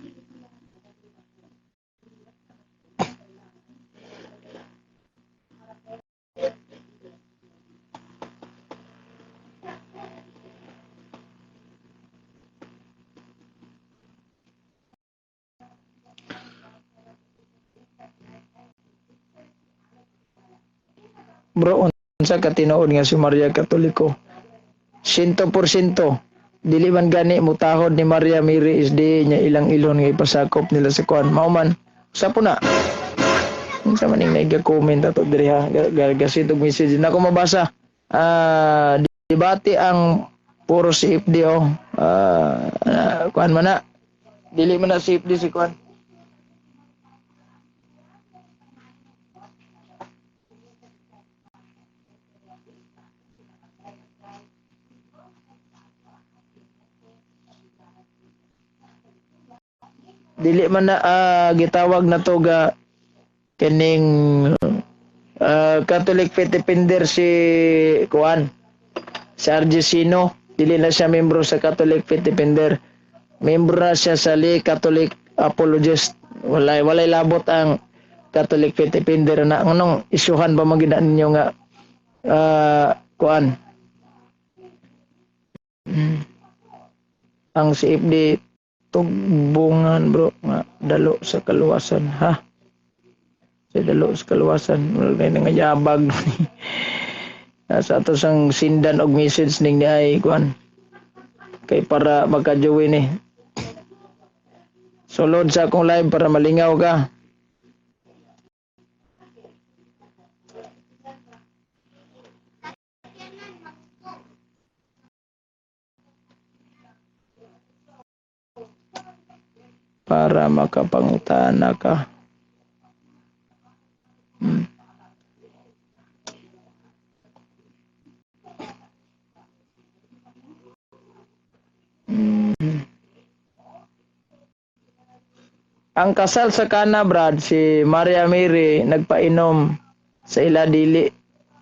Bro, unsa ka tinuod nga si Maria Katoliko? 100%. Dili man gani mutahod ni Maria Mary SD nya ilang ilon nga ipasakop nila sa kuan. Mao man, usa po na. Unsa man ning naiga-comment ato diri ha. Gagasito og message na ko mabasa. Debate ang puro CFD kuan man na. Dili man na CFD si kuan. Dili man na gitawag na to ga kining Catholic Faith Defender si kuan si Argesino. Dili na siya membro sa Catholic Faith Defender, membro na siya sa Lay Catholic Apologist. Walay labot ang Catholic Faith Defender na anong isyuhan ba magina ninyo nga kuan ang CFD tugbungan bro nga dalo sa kaluwasan ha. Sa dalo sa kaluwasan wala na nga yabag sa ato sang sindan og message ning ni ay kuan kay para magka-join ni. Sulod sa akong live para malingaw ka. para makapangutana ka. Ang kasal sa kana, Brad, si Maria Mary nagpainom sa ila dili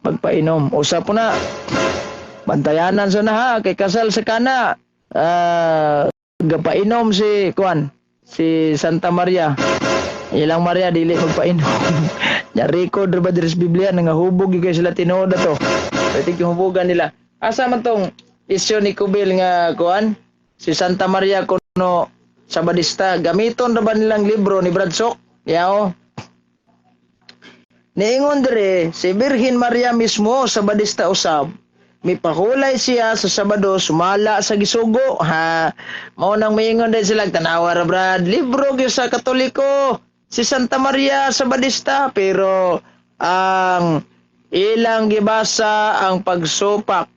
magpainom. Usa po na bantayanan sa na ha kay kasal sa kana. Gapainom si Santa Maria. Ilang Maria dili magpainom. Nya record ba diri sa Biblia nga hubog gyud kay sila tinuod to. Pwede yung hubugan nila. Asa man tong isyu ni Kubil nga si Santa Maria kuno Sabadista, gamiton na ba nilang libro ni Bradsok? Yao. Niingon dire, si Birhen Maria mismo, Sabadista usab. Mipahulay siya sa Sabado, sumala sa gisugo. Ha, mao nang miingon din sila, tanawa ra Brad, libro gyud sa Katoliko, si Santa Maria Sabadista, pero ang ilang gibasa ang pagsupak.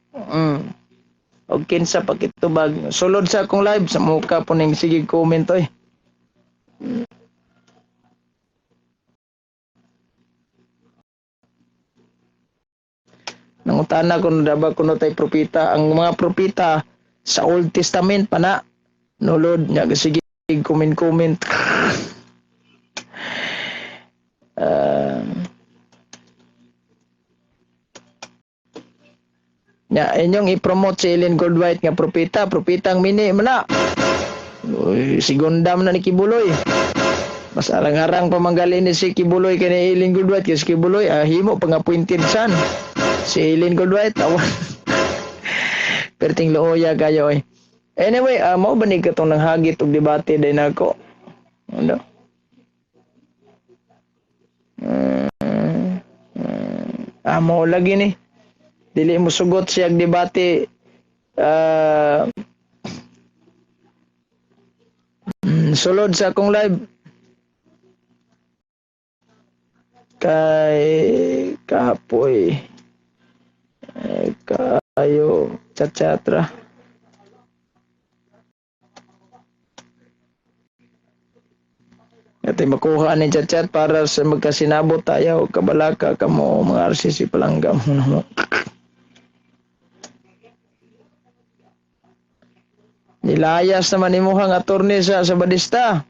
Og kinsa pakitubag sulod sa akong live sa muka po ning sige comment oy. Nangutana ko daba kuno tay propeta, ang mga propeta sa Old Testament pa na nulod nya sige comment. Nya inyong i-promote si Ellen Goldwhite nga propetang mini mana. Uy, sigundam na ni Kibuloy. Mas arang-arang pamanggalin ni si Kibuloy kay ni Ellen Goldwhite kasi Kibuloy himo pang appointed san. Si Ellen Goldwhite awan. Perting looya kayo oy. Anyway, mao ba ni katong nanghagit og debate din nako? Ano? Mao lagi ni. Dili mo sugot siya debate sulod sa akong live kay kapoy kayo chat-chatra ito makuha ni chat-chat para sa magkasinabot tayo kabalaka kamo mga RCC palanggam mo. Nilayas naman ni muhang attorney sa Sabadista.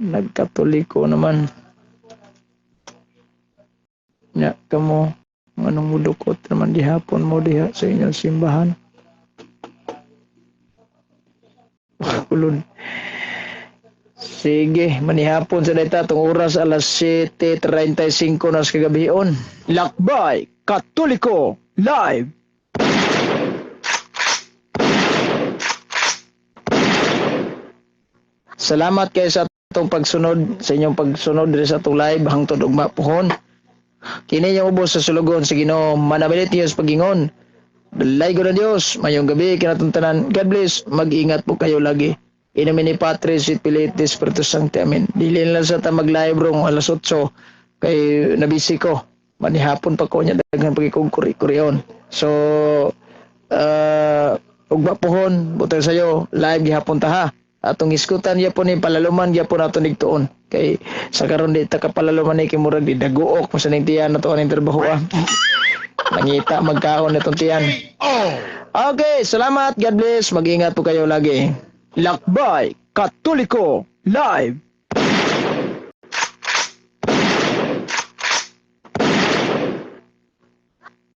Nagkatoliko naman. Nya kamo anong mudukot naman dihapon mo diha sa inyong simbahan. Kulod. Sige, manihapon sa data tong oras alas 7:35 na sa kagabion. Lakbay Katoliko live. Salamat kayo sa atong pagsunod, sa inyong pagsunod diri sa atong live hangtod ug mapuhon. Kini yung ubos sa sulugon sa Ginoo, manabilit niyo sa pagingon. Dalaygo na Dios, mayong gabi kinatuntanan. God bless, mag-ingat po kayo lagi. In nomine Patris et Filii et Spiritus Sancti, amen. Dili lang sa ta mag-live rong alas 8 kay nabisi ko. Manihapon pa ko niya daghan pagikog-kurion. So ug mapuhon butang sayo live gihapon ta ha. Atong iskutan ya po ni palaluman ya po nato nigtuon kay sa karon di ta kapalaluman ni kimurag di daguok mo sa ning tiyan nato aning trabaho nangita magkaon natong tiyan. Okay, salamat, God bless, mag-ingat po kayo lagi. Lakbay Katoliko live.